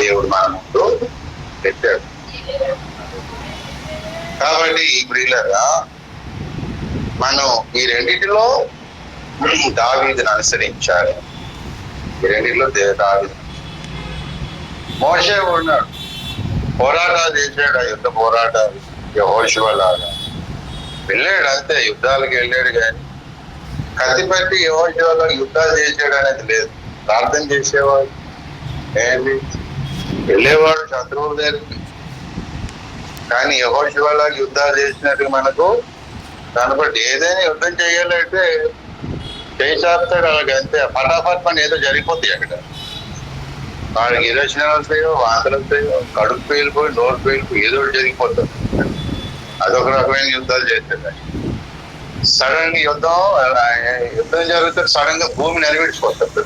దేవుడు మన ముందు పెట్టాడు. కాబట్టి ప్రియులారా, మనం ఈ రెండిటిలో దావీదును అనుసరించాలి. ఈ రెండిట్లో దావీదు. మోషే ఉన్నాడు, పోరాటాలు చేశాడు, యుద్ధ పోరాటాలు యెహోషువ లాగా వెళ్ళాడు, అంతే యుద్ధాలకు వెళ్ళాడు. కానీ కత్తి పట్టి యెహోషువలో యుద్ధాలు చేశాడు అనేది లేదు. ప్రార్థన చేసేవాడు, ఏంటి వెళ్ళేవాడు శత్రువుల దగ్గరికి. కానీ యెహోషువలో యుద్ధాలు చేసినట్టు మనకు కనబడి ఏదైనా యుద్ధం చేయాలంటే చేసేస్తాడు. అలాగే అంతే ఫటాఫట్ పని ఏదో జరిగిపోతాయి. అక్కడ వాడికి విరోచనాలు వస్తాయో, వాంతులు వస్తాయో, కడుపు పేలిపోయి, నోరు పేలిపోయి ఏదో జరిగిపోతుంది. అదొక రకమైన యుద్ధాలు చేస్తాడు. సడన్ యుద్ధం జరిగితే సడన్ గా భూమి నెరవేర్చిపోతుంది.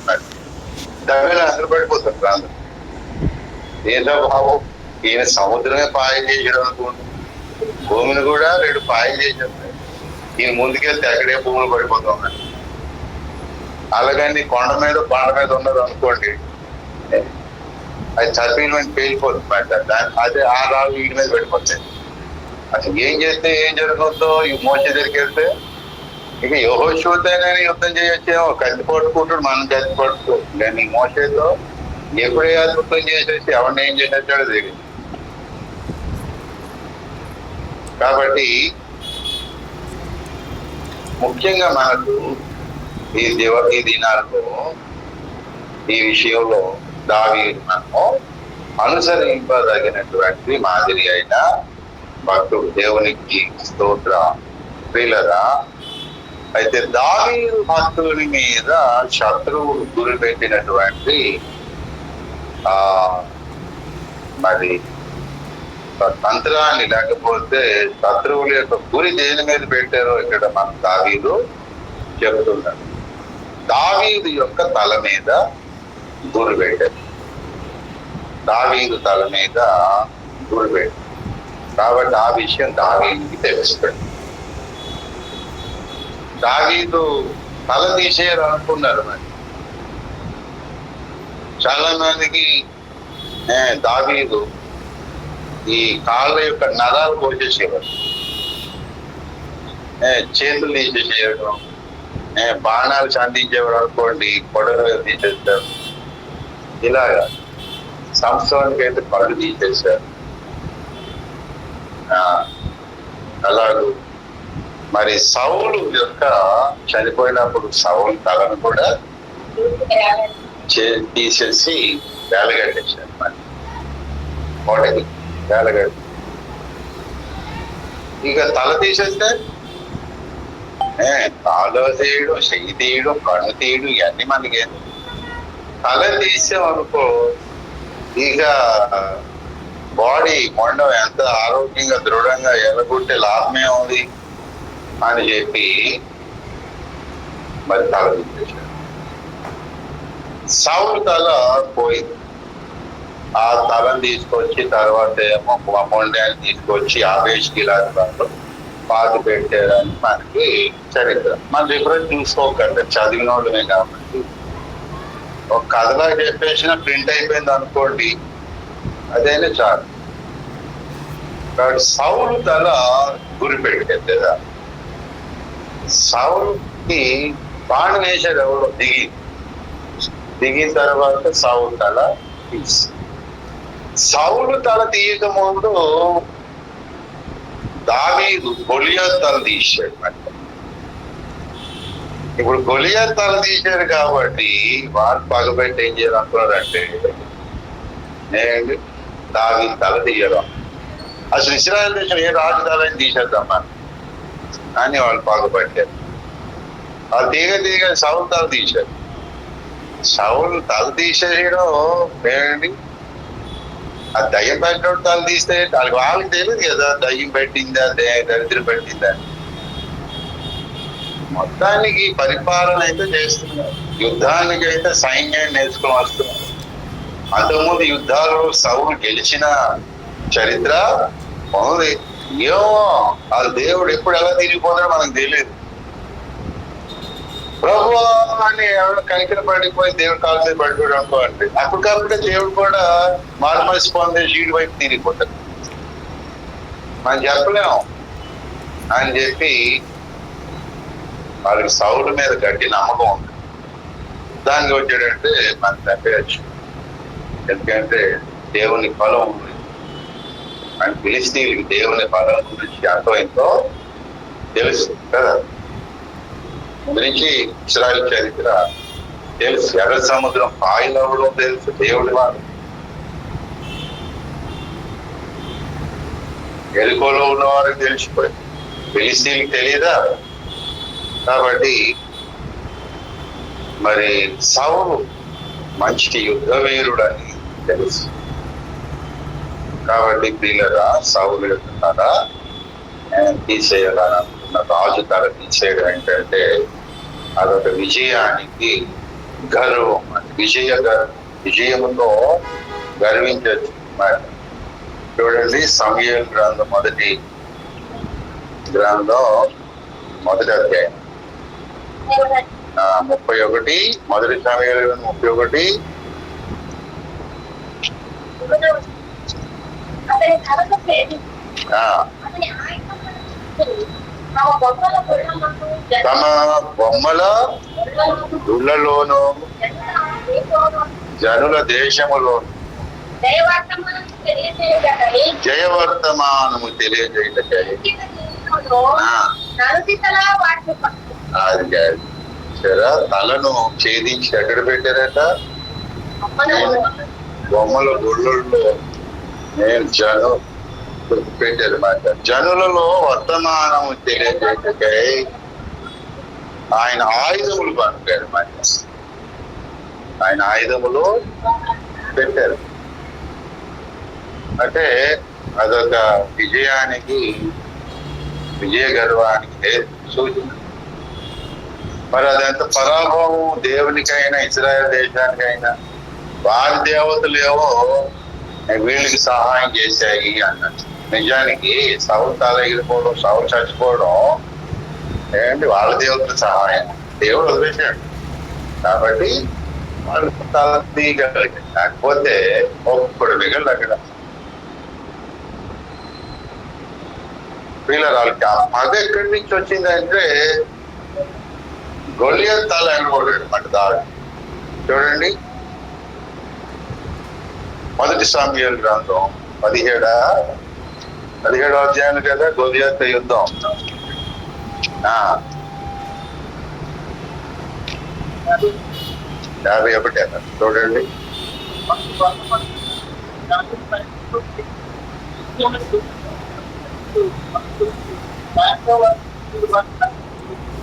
దానిలో అందరూ పడిపోతారు ప్రాంతం. ఏదో భావం, ఈయన సముద్రమే పాయం చేసాడు అనుకోండి, భూమిని కూడా 2 పాయం చేసాడు. ఈయన ముందుకెళ్తే అక్కడే భూములు పడిపోతాం. అలాగని కొండ మీద ఉన్నది అనుకోండి, అది చదివిన పేలిపోతుంది. అదే ఆ రాళ్ళు వీడి మీద పడిపోతాయి. అసలు ఏం చేస్తే ఏం జరుగుతుందో ఈ మోస దగ్గరికి వెళ్తే ఇక యెహోషువతోనే యుద్ధం చేయొచ్చేమో. కత్తి పట్టుకుంటాడు, మనం కత్తి పట్టుకోవచ్చు. కానీ మోసతో ఎప్పుడే యుద్ధం చేసేసి ఎవరిని ఏం చేసేసాడో తెలియదు. కాబట్టి ముఖ్యంగా మనకు ఈ దినాల్లో ఈ విషయంలో దావీదు మనము అనుసరింపదగినటువంటి మాదిరి అయిన భక్తుడు. దేవునికి స్తోత్ర. ప్రియులారా, అయితే దావీదు భక్తుని మీద శత్రువులు గురి పెట్టినటువంటి మరి తంత్రాన్ని, లేకపోతే శత్రువుల యొక్క గురి దేని మీద పెట్టారో ఇక్కడ మన దావీదు చెబుతున్నాడు. దావీదు యొక్క తల మీద గురి పెట్టారు. దావీదు తల మీద గురి పెట్టారు. కాబట్టి ఆ విషయం దావీదుకి తెలుస్తుంది. దావీదు తల తీసేయాలి అనుకున్నారు. మరి చాలా మందికి దావీదు ఈ కాళ్ళ యొక్క నరాలు కోసేసేవారు, చేతులు తీసేసేయడం, బాణాలు సంధించేవాడు అనుకోండి, కొడలు తీసేస్తారు. ఇలాగా సంవత్సరానికి అయితే పళ్ళు తీసేశారు. అలాగూ మరి సౌలు యొక్క చనిపోయినప్పుడు సౌలు తలను కూడా తీసేసి వేలగట్టేశారు. మరి కోటకి వేలగట్టి ఇక తల తీసేస్తే కాలు తీయడం, చెయ్యి తీయడం, కన్ను తీయడం ఇవన్నీ మనకి. తల తీసామనుకో ఇక బాడీ మొండం ఎంత ఆరోగ్యంగా దృఢంగా ఎలగొట్టే లాభమే ఉంది అని చెప్పి మరి తల తీసేశాడు. సౌలు తల పోయింది. ఆ తలను తీసుకొచ్చి తర్వాత ఏమో మొండాన్ని తీసుకొచ్చి ఆవేశకి ఇలాంటి పాత పెట్టారని మనకి చరిత్ర. మన రిఫరెన్స్ చూసుకోకండి, చదివిన వాళ్ళమే కాబట్టి. ఒక కథలా చెప్పేసిన ప్రింట్ అయిపోయింది అనుకోండి, అదైనా చాలు. కాబట్టి సౌలు తల గురి పెట్టేది కదా. సౌలుకి బాణం వేసాడు ఎవరు, దిగిన తర్వాత సౌలు తల తీసి, సౌలు తల తీయక ముందు దావీదు గొలియాతు తల తీశాడు. ఇప్పుడు గొలియాతు తల తీశాడు కాబట్టి వారు పగబెట్టి ఏం చేయాలనుకున్నారంటే నేను దావీదు తల తీయడం. అసలు ఇశ్రాయేలు దేశం ఏ రాజు తలని తీసేద్దామా అని వాళ్ళు పగబట్టారు. ఆ తీగ సౌలు తల తీశారు. సౌలు తల తీసేయడం ఏంటి, ఆ దయ్యం పెట్టినప్పుడు తల తీస్తే వాళ్ళకి తెలియదు కదా దయ్యం పెట్టిందా దరిద్రం పెట్టిందా. మొత్తానికి పరిపాలన అయితే చేస్తున్నారు, యుద్ధానికి అయితే సైన్యాన్ని నేర్చుకుని వస్తున్నారు. అంతకుముందు యుద్ధాలు సౌలు గెలిచిన చరిత్ర ఉంది. ఏమో ఆ దేవుడు ఎప్పుడు ఎలా తిరిగిపోతాడో మనకు తెలియదు. ప్రభు అని ఎవరు కనికర పడిపోయి దేవుడు కాలు మీద పడిపోయాడు అనుకో అంటే అప్పటికప్పుడే దేవుడు కూడా మార్మల్సి పొందే జీడి వైపు తిరిగిపోతాడు. మనం చెప్పలేము అని చెప్పి వాళ్ళకి సౌలు మీద గట్టి నమ్మకం ఉంది. దానికి వచ్చాడంటే మనకు తప్పేయచ్చు. ఎందుకంటే దేవుని బలం ఉంది అని ఫిలిష్తీయులకి దేవుని బలం గురించి ఎంతో ఎంతో తెలుసు కదా. గురించి ఇశ్రాయేలు చరిత్ర తెలుసు. ఎర్ర సముద్రం పాయలవడం తెలుసు దేవుడి వాళ్ళు. ఎరుకోలో ఉన్న వారికి తెలిసిపోయింది, ఫిలిష్తీయులకి తెలియదా. కాబట్టి మరి సౌలు మంచి యుద్ధ వీరుడు అని తెలుసు. కాబట్టి ప్రియులరా సౌలు యొక్క తీసేయాలనుకున్న రాజు తల తీసేయడం ఏంటంటే అదొక విజయానికి గర్వం. విజయముతో గర్వించవచ్చు. చూడండి సమూయేలు గ్రంథం మొదటి అధ్యాయం 31, మొదటి సమూయేలు 31. తమ బొమ్మల గుళ్ళలోను జనుల దేశములో జయవర్తమానము తెలియజేయటకై అది తలను ఛేదించి ఎక్కడ పెట్టారట? బొమ్మల గుళ్ళల్లో నేను పెట్టారు మాట. జనులలో వర్తమానము తెలియజేయటకై ఆయన ఆయుధములు పంపారు మాట. ఆయన ఆయుధములు పెట్టారు అంటే అదొక విజయ గర్వానికి సూచన. మరి అదంత పరాభవం దేవునికైనా ఇశ్రాయేలు దేశానికైనా వారి దేవతలు ఏవో వీళ్ళకి సహాయం చేశాయి అన్నట్టు. నిజానికి సౌలు తల ఎగిరిపోవడం, సౌలు చచ్చిపోవడం ఏంటి వాళ్ళ దేవతల సహాయం. దేవుడు వదిలేశాడు కాబట్టి వాళ్ళు తల తీయగలిగారు. కాకపోతే ఒక్కడు మిగలదు అక్కడ. వాళ్ళకి ఆ పగ ఎక్కడి నుంచి వచ్చిందంటే గొలియత్ తల ఎగరగొట్టాడు మాట దాడి. చూడండి మొదటి సమూయేలు గ్రంథం 17వ అధ్యాయం కదా గొలియత్ యుద్ధం. 51 చూడండి.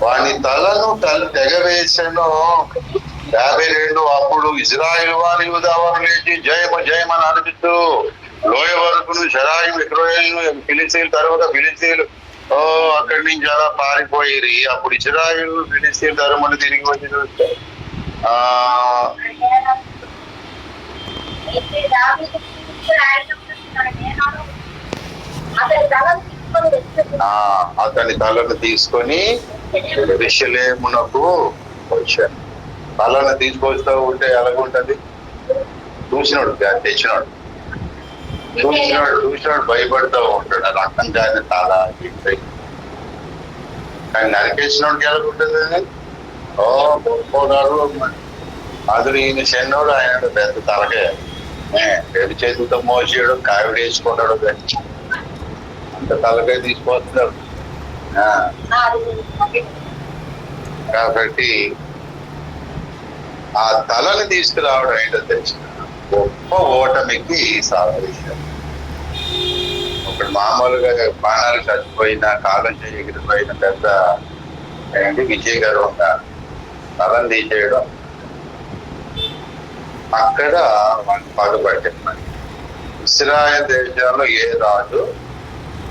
వాని తలను తెగవేసెను 52. అప్పుడు ఇజ్రాయేలు వారి యూదా వారు లేచి జయము జయమని అనిపిస్తూ లోయ వరకును షరాయి ఇశ్రాయేలు ఫిలిస్తీయులు తర్వాత ఫిలిస్తీయులు అక్కడి నుంచి అలా పారిపోయి అప్పుడు ఇశ్రాయేలు ఫిలిస్తీయులు తరమని తిరిగి వచ్చి చూస్తే అతని తలను తీసుకొని యెరూషలేమునకు వచ్చాను. తలను తీసుకొస్తూ ఉంటే ఎలాగుంటది? చూసినాడు భయపడుతూ ఉంటాడు. అది అక్కం కాని తల కానీ నరికేసినోడికి ఎలాగుంటుంది? గొప్పనాడు అదుడు ఈయన చెన్నోడు, ఆయన పెద్ద తలకే రెండు చేతులతో మోసేయడు, కావిడి వేసుకున్నాడు, అంత తలకాయ తీసుకొస్తున్నాడు. కాబట్టి ఆ తలని తీసుకురావడం ఏంటో తెలిసిన గొప్ప ఓటమికి సాధించారు. ఒకటి మామూలుగా బాణాలు చచ్చిపోయినా కాలం ఎగిరిపోయిన పెద్ద ఏంటి విజయగర్వంగా తలని తీసేయడం. అక్కడ వాళ్ళని పగబట్టారు. ఇశ్రాయేలు దేశాల్లో ఏ రాజు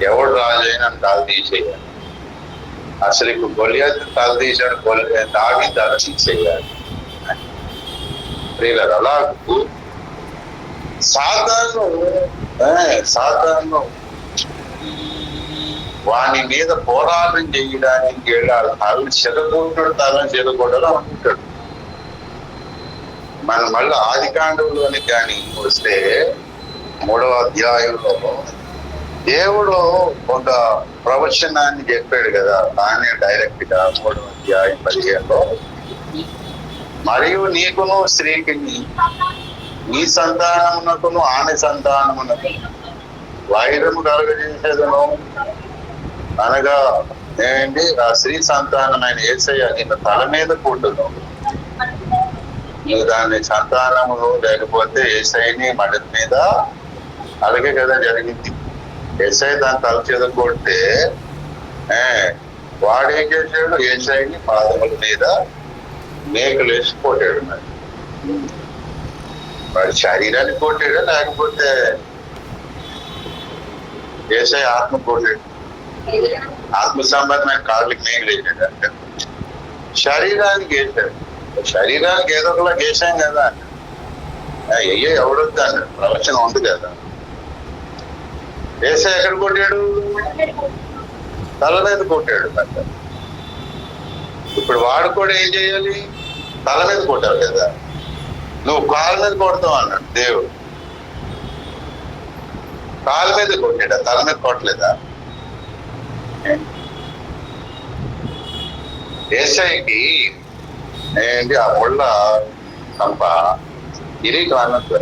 ఎవడు రాజు అయినా తల తీసేయాలి. అసలు ఇప్పుడు గొలియత్ తల తీసాడు, దావి తల తీసేయాలి. అలాగూ సాతాను వాని మీద పోరాటం చేయడానికి వెళ్ళాలి. తలని చెదగొట్టాడు, తలని చెదగొట్టడం అనుకుంటాడు. మనం మళ్ళీ ఆదికాండంలోని కానీ వస్తే 3వ అధ్యాయంలో దేవుడు ఒక ప్రవచనాన్ని చెప్పాడు కదా, తానే డైరెక్ట్ గా 3వ అధ్యాయం 15లో, మరియు నీకును స్త్రీకి నీ సంతానమునకును ఆమె సంతానమునకు వైరము కలుగజేసేదను. అనగా ఏంటి? ఆ స్త్రీ సంతానమైన యేసయ్య నిన్ను తల మీద కొట్టును, నువ్వు దాని సంతానము లేకపోతే యేసయ్యని మడి మీద. అలాగే కదా జరిగింది. యేసయ్య దాని తల చేత కొడితే వాడు ఏం చేశాడు? యేసయ్యని పాదముల మీద మేకలు వేసి కొట్టాడు. మరి వాడి శరీరాన్ని కొట్టాడా, లేకపోతే యేసయ్య ఆత్మ కొట్టాడు? ఆత్మ సంబంధమైన కాళ్ళకి మేకలు వేసాడు అంటే శరీరానికి వేసాడు. శరీరానికి ఏదో ఒకలా వేసాం కదా. అయ్యో ఎవడొద్దు అన్నాడు, ప్రవచనం ఉంది కదా. యేసయ్య ఎక్కడ కొట్టాడు? తల మీద కొట్టాడు. ఇప్పుడు వాడు కూడా ఏం చేయాలి? తల మీద కొట్టాలి కదా. నువ్వు కాళ్ళ మీద కొడతావు అన్నాడు దేవుడు. కాళ్ళ మీద కొట్టాడా? తల మీద కొట్టలేదా? యేసయ్యకి ఏంటి ఆ ముళ్ళ కంప కిరీటం అన్నట్టు,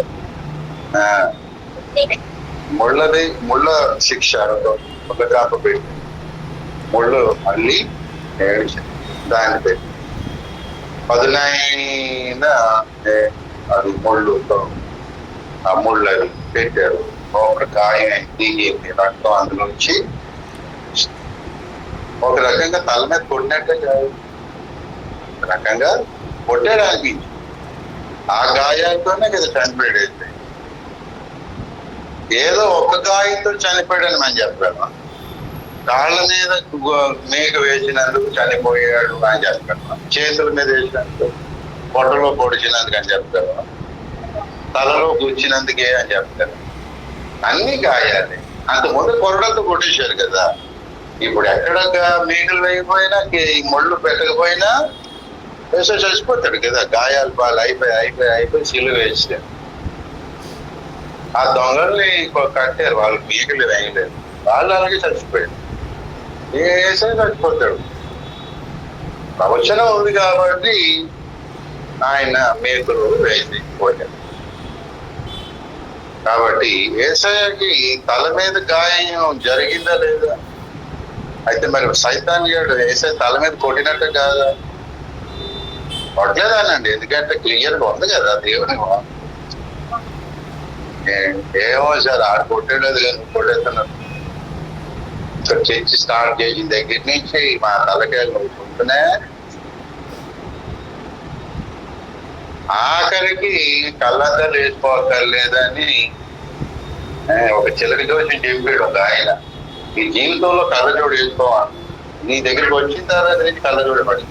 ముళ్ళ శిక్ష ఒక కాప పెట్టి ముళ్ళు మళ్ళీ దాన్ని పెట్టి పదునైన అది ముళ్ళుతో ఆ ముళ్ళు అది పెట్టారు. ఒక గాయం దిగింది, రక్తం అందులోంచి. ఒక రకంగా తల మీద కొట్టినట్టే కాదు, ఒక రకంగా కొట్టడానికి ఆ గాయాలతోనే కదా చనిపోయాడు. ఏదో ఒక గాయంతో చనిపోయాడని మనం చెప్పాము. కాళ్ళ మీద మేక వేసినందుకు చనిపోయాడు అని చెప్పాము. చేతుల మీద వేసినందుకు, పొట్టలో పొడిచినందుకు అని చెప్తారు. తలలో కూర్చినందుకే అని చెప్తారు. అన్ని గాయాలే. అంతకుముందు కొరడతో కొట్టేశారు కదా. ఇప్పుడు ఎక్కడ మేకలు వేయకపోయినా, ముళ్ళు పెట్టకపోయినా వేసే చచ్చిపోతాడు కదా. గాయాలు పాలు అయిపోయి సిలువ వేసారు. ఆ దొంగల్ని కట్టారు, వాళ్ళు మేకలు వేయలేదు, వాళ్ళు అలాగే చచ్చిపోయాడు. వేసే చచ్చిపోతాడు. ప్రవచనం ఉంది కాబట్టి ఆయన మేకలు వేసి పోయాడు. కాబట్టి యేసయ్యకి తల మీద గాయం జరిగిందా లేదా? అయితే మరి సైతాన్ గాడు యేసయ్య తల మీద కొట్టినట్టు కాదా? కొట్టలేదానండి, ఎందుకంటే క్లియర్గా ఉంది కదా దేవుని. ఏమో సార్ ఆడు కొట్టలేదు కానీ కొట్టేస్తున్నారు. చర్చి స్టార్ట్ చేసిన దగ్గర నుంచి మా తలకాయలు ఉంటున్నా ఆఖరికి కళ్ళందరూ వేసుకోక్కర్లేదని ఒక చిలక జోసి చెప్పాడు ఒక ఆయన. ఈ జీవితంలో కళ్ళజోడు వేసుకోవాలి, నీ దగ్గరికి వచ్చిన తర్వాత నుంచి కళ్ళజోడు పడి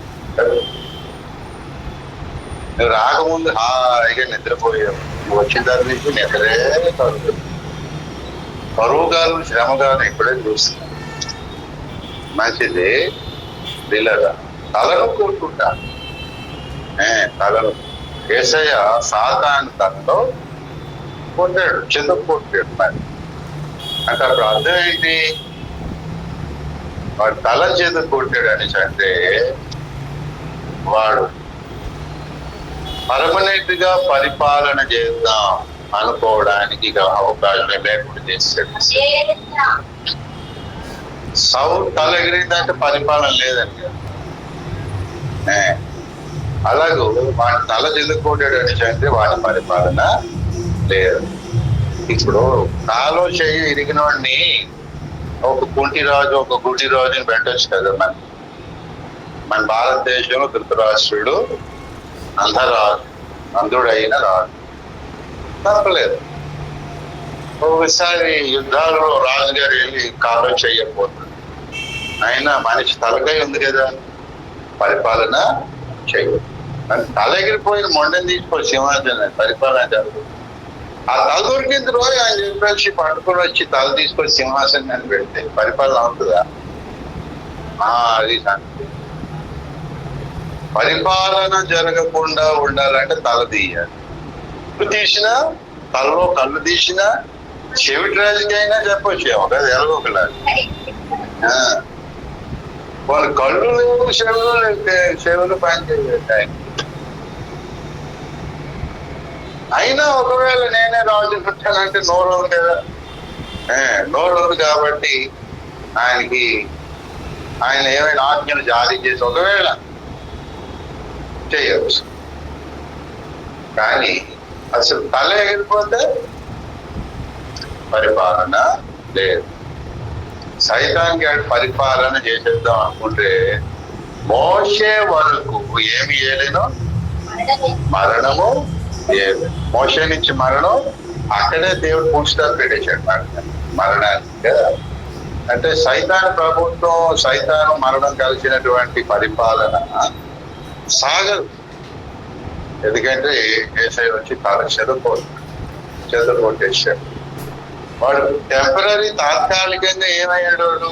నువ్వు రాకముందు హాయిగా నిద్రపోయావు, నువ్వు వచ్చిన తర్వాత నుంచి నిద్రే కరువు కాదు, శ్రమ కాదు. ఇప్పుడే చూస్తున్నా మంచిది పిల్లగా తలను కూర్చుంటా. తలను యేసయ్య సాతాను తనలో కొట్టాడు, చెందుకు కొట్టాడు. మరి అంటే అప్పుడు అర్థం ఏంటి? వాడు తల చేతుకు కొట్టాడు అనేసి అంటే వాడు పర్మనెంట్ గా పరిపాలన చేద్దాం అనుకోవడానికి అవకాశం లేకుండా చేశాడు. సౌలు తల ఎగిరిందంటే పరిపాలన లేదండి. అలాగూ వాడి తల చెల్లుకోడాడు అనేసి అంటే వాడి పరిపాలన లేదు. ఇప్పుడు కాలో చెయ్యి ఇరిగిన వాడిని ఒక కుంటిరాజు ఒక గుడ్డిరాజుని పెట్టచ్చు కదా. మన భారతదేశంలో ధృతరాష్ట్రుడు అంధుడైన రాజు, తప్పలేదు. ఒకసారి యుద్ధాల్లో రాజుగారు వెళ్ళి కాలో చెయ్యకపోతుంది, అయినా మనిషి తలకాయ ఉంది కదా, పరిపాలన చెయ్యదు. తల ఎగిరిపోయిన మొండని తీసుకొని సింహాసనం పరిపాలన జరుగుతుంది. ఆ తల దొరికింది రోజు ఆయన చెప్పేసి పట్టుకొని వచ్చి తల తీసుకొని సింహాసనాన్ని పెడితే పరిపాలన అవుతుందా? అది సంగతి. పరిపాలన జరగకుండా ఉండాలంటే తల తీయాలి. తీసినా తలలో కళ్ళు తీసినా చెవిటి రాజకీయంగా చెప్పొచ్చు కదా, ఎలాగొకలా. వాళ్ళ కళ్ళు లేవు, చెవులు పనిచేయలేదు. అయినా ఒకవేళ నేనే రాజు పుట్టానంటే నోరు ఉంది కదా, నోరు ఉంది కాబట్టి ఆయన ఏమైనా ఆజ్ఞలు జారీ చేసి ఒకవేళ చేయవచ్చు. కానీ అసలు తల ఎగిరిపోతే పరిపాలన లేదు. సైతానికి పరిపాలన చేసేద్దాం అనుకుంటే మోషే వరకు ఏమి చేయలేను, మరణము లేదు. మోషే నుంచి మరణం, అక్కడే దేవుడు పూర్తిగా పెట్టేశాడు మరణానికి కదా. అంటే సైతాన్ ప్రభుత్వం, సైతాను మరణం కలిసినటువంటి పరిపాలన సాగదు. ఎందుకంటే ఏసై వచ్చి తల చెదరగొట్టేశాడు. వాడు టెంపరీ, తాత్కాలికంగా ఏమయ్యాడు, వాడు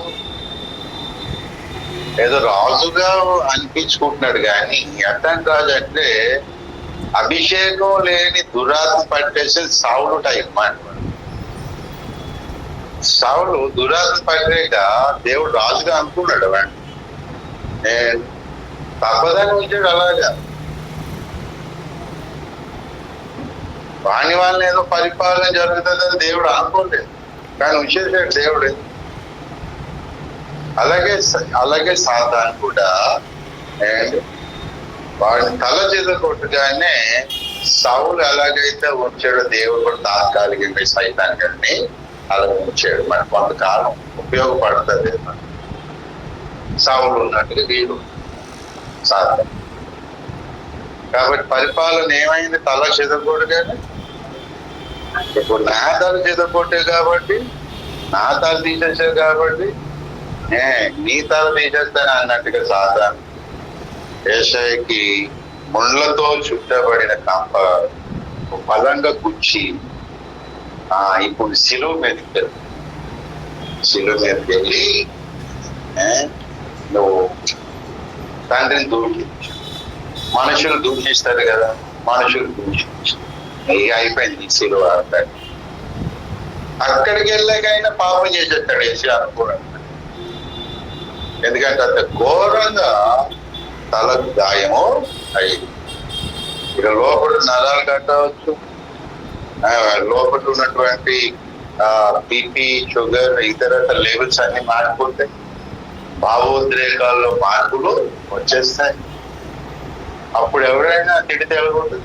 ఏదో రాజుగా అనిపించుకుంటున్నాడు. కానీ ఎట్లాంటి రాజు అంటే అభిషేకం లేని దురాత్మ పట్టేసి సౌలు టైప్ మాట. సౌలు దురాత్మ పట్టేట దేవుడు రాజుగా అనుకున్నాడు. వాడిని తప్పదని ఉంచాడు. అలాగా వాణి వాళ్ళని ఏదో పరిపాలన జరుగుతుందని దేవుడు అనుకోలేదు, కానీ ఉంచేసాడు దేవుడు. అలాగే సాతాను కూడా వాడిని తల చెదరగొట్టగానే సౌలు ఎలాగైతే ఉంచాడో దేవుడు కూడా తాత్కాలికంగా సైతాన్ గారిని అలా ఉంచాడు. మరి కొంతకాలం ఉపయోగపడుతుంది. సౌలు ఉన్నట్టుగా వీడు సాతాను. కాబట్టి పరిపాలన ఏమైంది, తల చెదరగొట్టగానే. ఇప్పుడు నా తల చెదరగొట్టావు కాబట్టి, నా తల తీసేసావు కాబట్టి నీ తల తీసేస్తాను అన్నట్టుగా సాతాను యేషయ్యకి ముళ్ళతో చుట్టబడిన కంప బలంగా గుచ్చి ఇప్పుడు శిలువ మీదకి వెళ్ళి నువ్వు తండ్రిని దూషించు. మనుషులు దూషిస్తారు కదా, మనుషులు దూషించు, అయిపోయింది శిలువ. అక్కడికి వెళ్ళాకైనా పాపం చేసేస్తాడు వేసి అనుకోవడం. ఎందుకంటే అంత ఘోరంగా తలకు గాయము అయ్యింది. ఇక లోపల నరాలు కట్టవచ్చు, లోపల ఉన్నటువంటి బీపీ, షుగర్, ఇతర లెవెల్స్ అన్ని మారిపోతాయి. భావోద్రేకాల్లో మార్పులు వచ్చేస్తాయి. అప్పుడు ఎవరైనా తిడితే వెళ్ళకూడదు.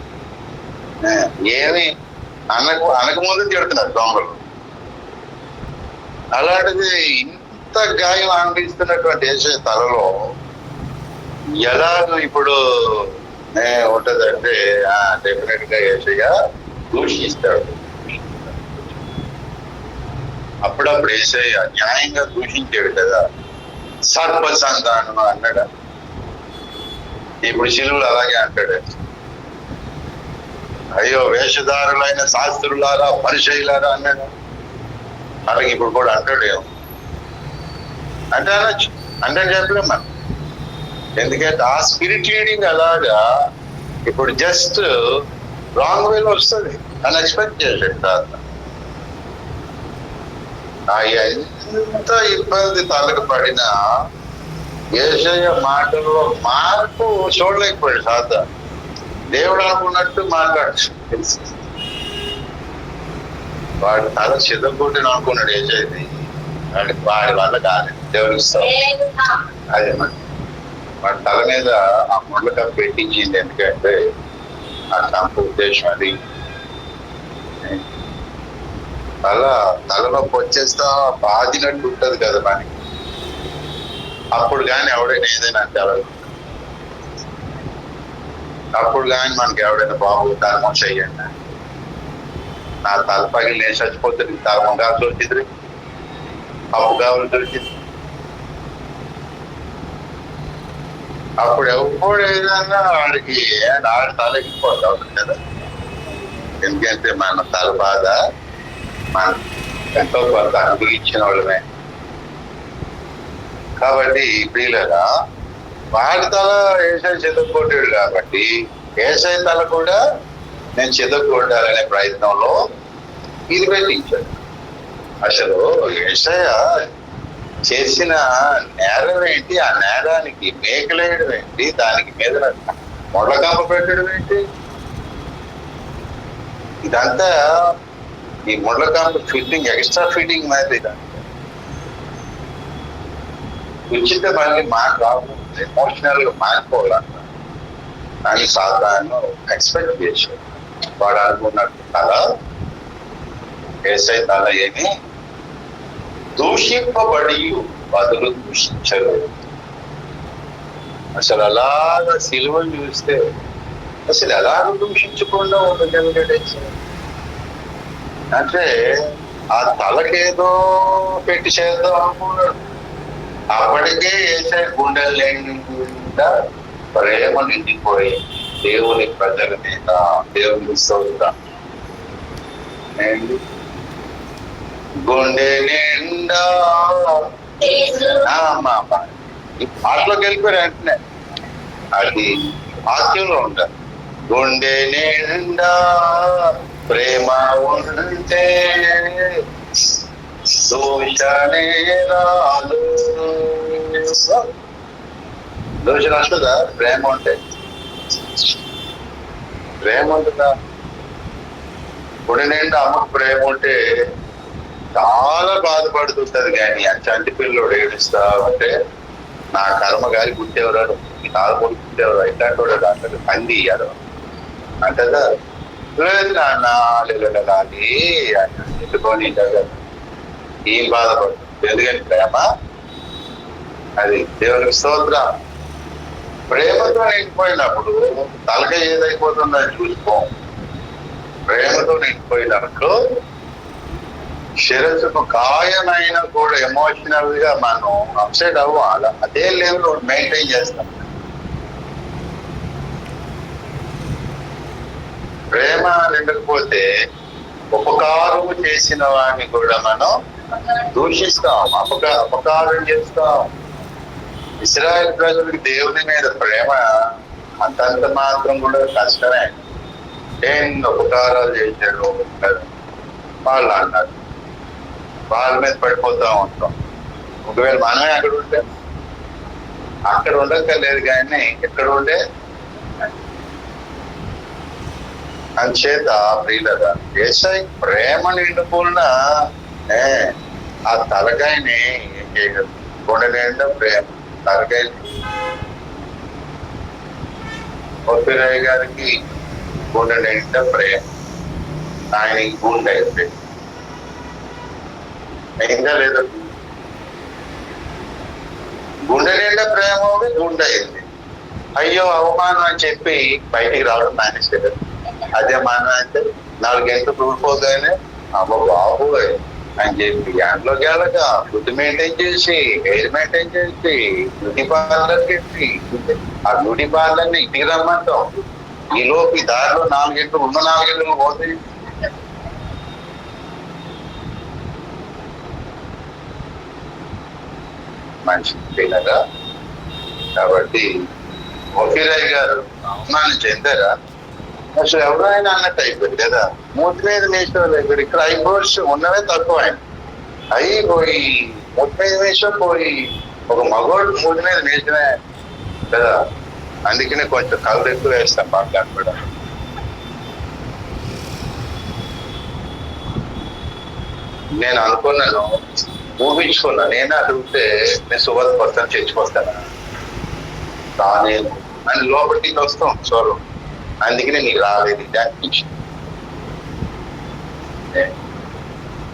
ఏమి అనకముందు తిడుతున్నారు దొంగలు. అలాంటిది ఇంత గాయం అనిపిస్తున్నటువంటి యేసయ్య తలలో ఎలా ఇప్పుడు ఉంటదంటే డెఫినెట్ గా యేసయ్య దూషిస్తాడు. అప్పుడప్పుడు యేసయ్య న్యాయంగా దూషించాడు కదా, సర్ప సంతానం అన్నాడు. ఇప్పుడు శిలువులు అలాగే అంటాడు, అయ్యో వేషధారులైన శాస్త్రులారా, పరిచయులారా అన్నాడు. అలాగే ఇప్పుడు కూడా అంటాడేమో. అంటే అనొచ్చు, అంటే చెప్పలేం మనం. ఎందుకంటే ఆ స్పిరిట్ లీడింగ్ అలాగా ఇప్పుడు జస్ట్ రాంగ్ వేలో వస్తుంది అని ఎక్స్పెక్ట్ చేసాడు తర్వాత. ఎంత ఇబ్బంది తలకు పడినా యేసయ్య మాటల్లో మార్పు చూడలేకపోయాడు సాతాను. దేవుడు అనుకున్నట్టు మాట్లాడు. వాడు తల చిదగొట్టిన అనుకున్నాడు యేసయ్యది, వాడి వల్ల కాలేదు. దేవుడికి అదే వాడి తల మీద ఆ ముళ్ళ కప్పు పెట్టించింది. ఎందుకంటే ఆ కంప ఉద్దేశం అది. తలనొప్పి వచ్చేస్తా బాధినట్టు ఉంటది కదా మనకి. అప్పుడు కానీ ఎవడైనా ఏదైనా అంటే అప్పుడు కానీ మనకి ఎవడైనా బాబు ధర్మం చెయ్యండి, నా తల పగిలి నేను చచ్చిపోతుంది, ధర్మం కావాల్సి వచ్చింది, అప్పు కావాల్సి వచ్చింది. అప్పుడు ఎప్పుడు ఏదన్నా వాడికి ఆడి తల ఎక్కిపోతా ఉంటుంది కదా. ఎందుకంటే మన తల బాధ మనం ఎంతో కొంత అనుభవించిన వాళ్ళమే. కాబట్టి ప్రియులరా, వాడి తల ఏసై చెదగొట్టాడు కాబట్టి ఏసై తల కూడా నేను చెదగొట్టాలనే ప్రయత్నంలో ఇది పెట్టించాడు. అసలు ఏసయ్య చేసిన నేరం ఏంటి, ఆ నేరానికి మేకలేయడం ఏంటి, దానికి మీద మొండకాంప పెట్టడం ఏంటి, ఇదంతా ఈ ముళ్ళకాంప ఫిట్టింగ్, ఎక్స్ట్రా ఫిట్టింగ్ మీద ఇదంతా ఉచిత మళ్ళీ మాట రావు, ఎమోషనల్ గా మారిపోవాలంట అని సాధారణ ఎక్స్పెక్ట్ చేశాడు. వాడు అనుకున్నట్టు తల ఏసై తల ఏమి దూషింపబడి బదులు దూషించరు. అసలు అలాగా సిలువను చూస్తే అసలు ఎలాగ దూషించకుండా ఉండగలిగాడు. అంటే ఆ తలకేదో పెట్టి చేద్దాం అనుకున్నాడు. అప్పటికే ఏసై గుండెలు నిండా ప్రేమ నిండిపోయి దేవుని ప్రజల మీద, దేవుని స్తోత్రం, గుండె నిండా ఈ పాటలోకి వెళ్ళిపోయారు వెంటనే. అది వాక్యంలో ఉంటారు. గుండె నిండా ప్రేమ ఉంటే దోషనే రాదు. దోషణ వస్తుందా? ప్రేమ ఉంటే ప్రేమ ఉంటుందా? గుండె నిండా అమ్మకు ప్రేమ ఉంటే చాలా బాధపడుతుంటది. కానీ ఆ చంటి పిల్లడు ఏడుస్తా ఉంటే నా కర్మ గాలి పుట్టేవరాడు, ఈ కాలు పుట్టేవారు, ఇట్లాంటి వాడు దాంట్లో పంది ఇయ్యారు అంటదా? లేదు నాన్న లేదని ఎత్తుకొని ఏం బాధపడుతుంది. ఎందుకని ప్రేమ, అది దేవునికి స్తోత్రం. ప్రేమతో నిండిపోయినప్పుడు తలక ఏదైపోతుందని చూసుకోం. ప్రేమతో నిండిపోయినప్పుడు శిరస్సుకు గాయమైనా కూడా ఎమోషనల్ గా మనం అప్సెట్ అవ్వాలి. అదే లెవెల్ మెయింటైన్ చేస్తాం. ప్రేమ నిండకపోతే ఉపకారం చేసిన వాడిని కూడా మనం దూషిస్తాం, అపకారం చేస్తాం. ఇశ్రాయేలు ప్రజలకు దేవుని మీద ప్రేమ అంతంత మాత్రం కూడా కష్టమే. ఎన్ని ఉపకారాలు చేశాడు వాళ్ళు అన్నారు, వాళ్ళ మీద పడిపోతా ఉంటాం. ఒకవేళ మనమే అక్కడ ఉండక్కర్లేదు, కానీ ఎక్కడ ఉండే అంచేత ప్రియులరా, ఏసై ప్రేమ నిండుకున్న ఆ తలకాయని ఏం చేయగలరు? గుండె నిండా ప్రేమ, తలకాయని. ఒప్పిరాయ్ గారికి గుండె నిండా ప్రేమ, ఆయనకి గుండె అయిపోయింది. అయిందా లేదా? గుండె నిండా ప్రేమ గుండె అయింది. అయ్యో అవమానం అని చెప్పి బయటికి రావడం మానేసారు. అదే మానం అంటే 4 గంటలు కూడిపోగానే అమ్మ బాబు అని చెప్పి అందులోకి వెళ్ళక ఫుడ్ మెయింటైన్ చేసి, హెయిర్ మెయింటైన్ చేసి, బ్యూటీ పార్లర్కి వెళ్ళి ఆ బ్యూటీ పార్లర్ని ఇంటికి రమ్మంటాం. ఈ లోపు దారిలో 4 గంటలు ఉన్న 4 గంటలు పోతాయి. మనిషి కదా. కాబట్టి ఓఫీరాయ్ గారు అవమానం చెందారా? అసలు ఎవరైనా అన్నట్టు అయిపోయింది కదా. మూతి మీద వేసిన దగ్గర ఇక్కడ ఐబ్రోస్ ఉన్నవే తక్కువ. ఆయన పోయి మూతి మీద వేసిన పోయి ఒక మగవాడు మూతి మీద వేసిన కదా. అందుకనే కొంచెం కలర్ ఎక్కువ వేస్తాం మాట్లాడు కూడా. నేను అనుకున్నాను, ఊహించుకున్నా, నేను అడిగితే నేను సువార్త వస్తాను, చర్చికొస్తాను రానేను అని లోపలికి వస్తాం స్వరం. అందుకనే నీకు రాలేదు ఇది అనిపించింది.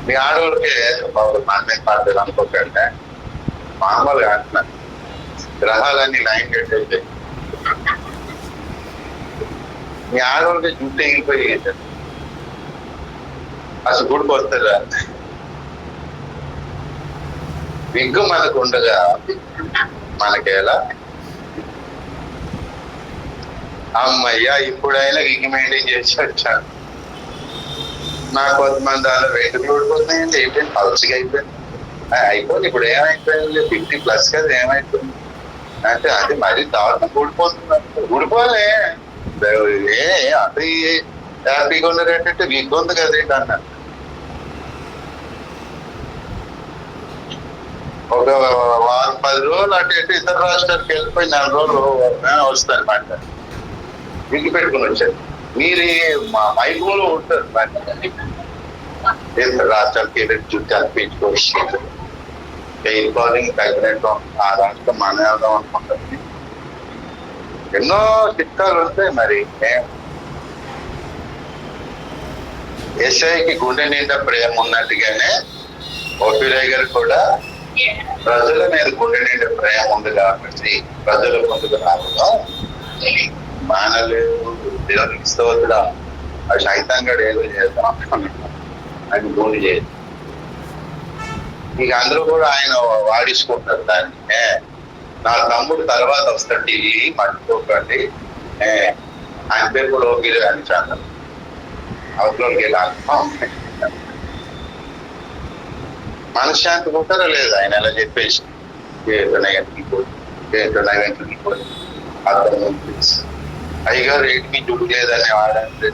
మీ ఆడవాళ్ళకి మన మీద పడలేదు అనుకోకండి, మామూలుగా అంటున్నాను. గ్రహాలన్నీ లైన్ కట్టేది. మీ ఆడవాళ్ళకి జుట్టు ఎగిరిపోయి అసలు గుడికి వస్తారా? విగ్గు మనకు ఉండగా మనకేలా? అమ్మయ్యా ఇప్పుడైనా విగ్గు మెయింటైన్ చేసి వచ్చాను. నాకు కొంతమంది అలా వెంటనే ఊడిపోతున్నాయండి, అయిపోయింది, పలుచగా అయిపోయింది. అయిపోయింది. ఇప్పుడు ఏమైపోయింది, 50+ కదా, ఏమైపోయింది అంటే అది మరీ దారుణం ఊడిపోతుంది. ఊడిపోలే ఏ అది హ్యాపీగా ఉన్నారు ఏంటంటే వీక్ ఉంది కదా ఏంటి అన్నారు. ఒక 10 రోజులు అటు ఇటు ఇతర రాష్ట్రాలకు వెళ్ళిపోయి 4 రోజులు వస్తారు మాట విగ్గి పెట్టుకుని వచ్చారు. మీరు మా మైకులో ఉంటారు ఇతర రాష్ట్రాలకి వెళ్ళి చుట్టూ అనిపించుకోవచ్చు. వెళ్ళిపోవాలి తగ్గినట్టు ఆ రాష్ట్రం మన వెళ్దాం అనుకుంటుంది. ఎన్నో చిట్కాలు ఉంటాయి. మరి ఎస్ఐకి గుండె నిండా ప్రేమ ఉన్నట్టుగానే ఓపీరాయ్ గారు కూడా ప్రజల మీద గుండె నిండా ప్రేమ ఉంది కాబట్టి ప్రజల ముందుకు రావడం మానలేదు. దేవునికి స్తోత్రం. ఆ సైతాంగా ఏదో చేద్దాం ఆయన గుండె చేయదు. ఇక అందరూ కూడా ఆయన వాడించుకుంటారు దాన్ని. నా తమ్ముడు తర్వాత వస్తాడు ఢిల్లీ, మర్చిపోకండి. ఆయన పేరు కూడా ఓకే అని చాలా అవతలోకి వెళ్ళాలి. మనశ్శాంతి ఉంటారా లేదు ఆయన ఎలా చెప్పేసి అర్థం అయ్యగారు ఏంటికి జుడు లేదని వాడంటే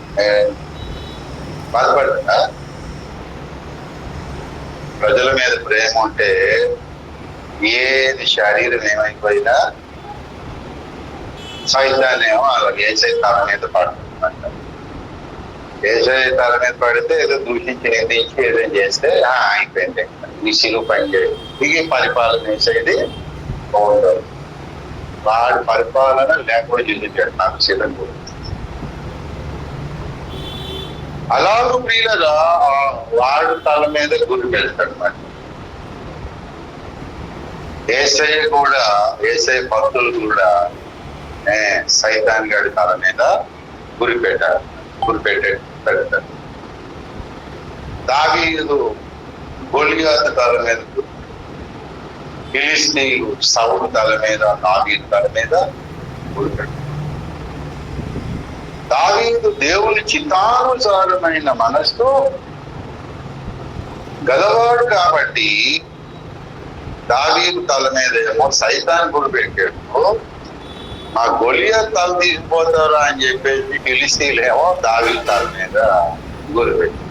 బాధపడతా. ప్రజల మీద ప్రేమ ఉంటే ఏది శరీరం ఏమైపోయినా సైతాన్నేమో అలా ఏసై తల మీద పడుతుందంట. ఏసై తల మీద పడితే ఏదో దూషించి నిందించి ఏదో చేస్తే అయిపోయింది, ఈ శిలువ పనిచేయదు. ఇది పరిపాలన చేసేది ఉండదు. వాడి పరిపాలన లేకుండా చూపించాడు నాకు శిలం గురించి. అలాగే ప్రియులగా వాడు తల మీద గురి పెడతాడు. మరి ఏసై కూడా, ఏసై భక్తులు కూడా సైతాన్ గడి తల మీద గురి పెడతాడు. దావీదు గొలియాతు తల మీద, ఫిలిష్తీయులు సౌలు తల మీద, దావీదు తల మీద గురి పెడతాడు. దావీదు దేవుని చిత్తానుసారమైన మనస్సు గలవాడు కాబట్టి దావీదు తల మీద ఏమో సైతాన్ గురి పెట్టాడు. మా గొలియాతు తల తీసుకుపోతారా అని చెప్పేసి ఫిలిష్తీయులేమో దావీదు తల మీద గురి పెట్టారు.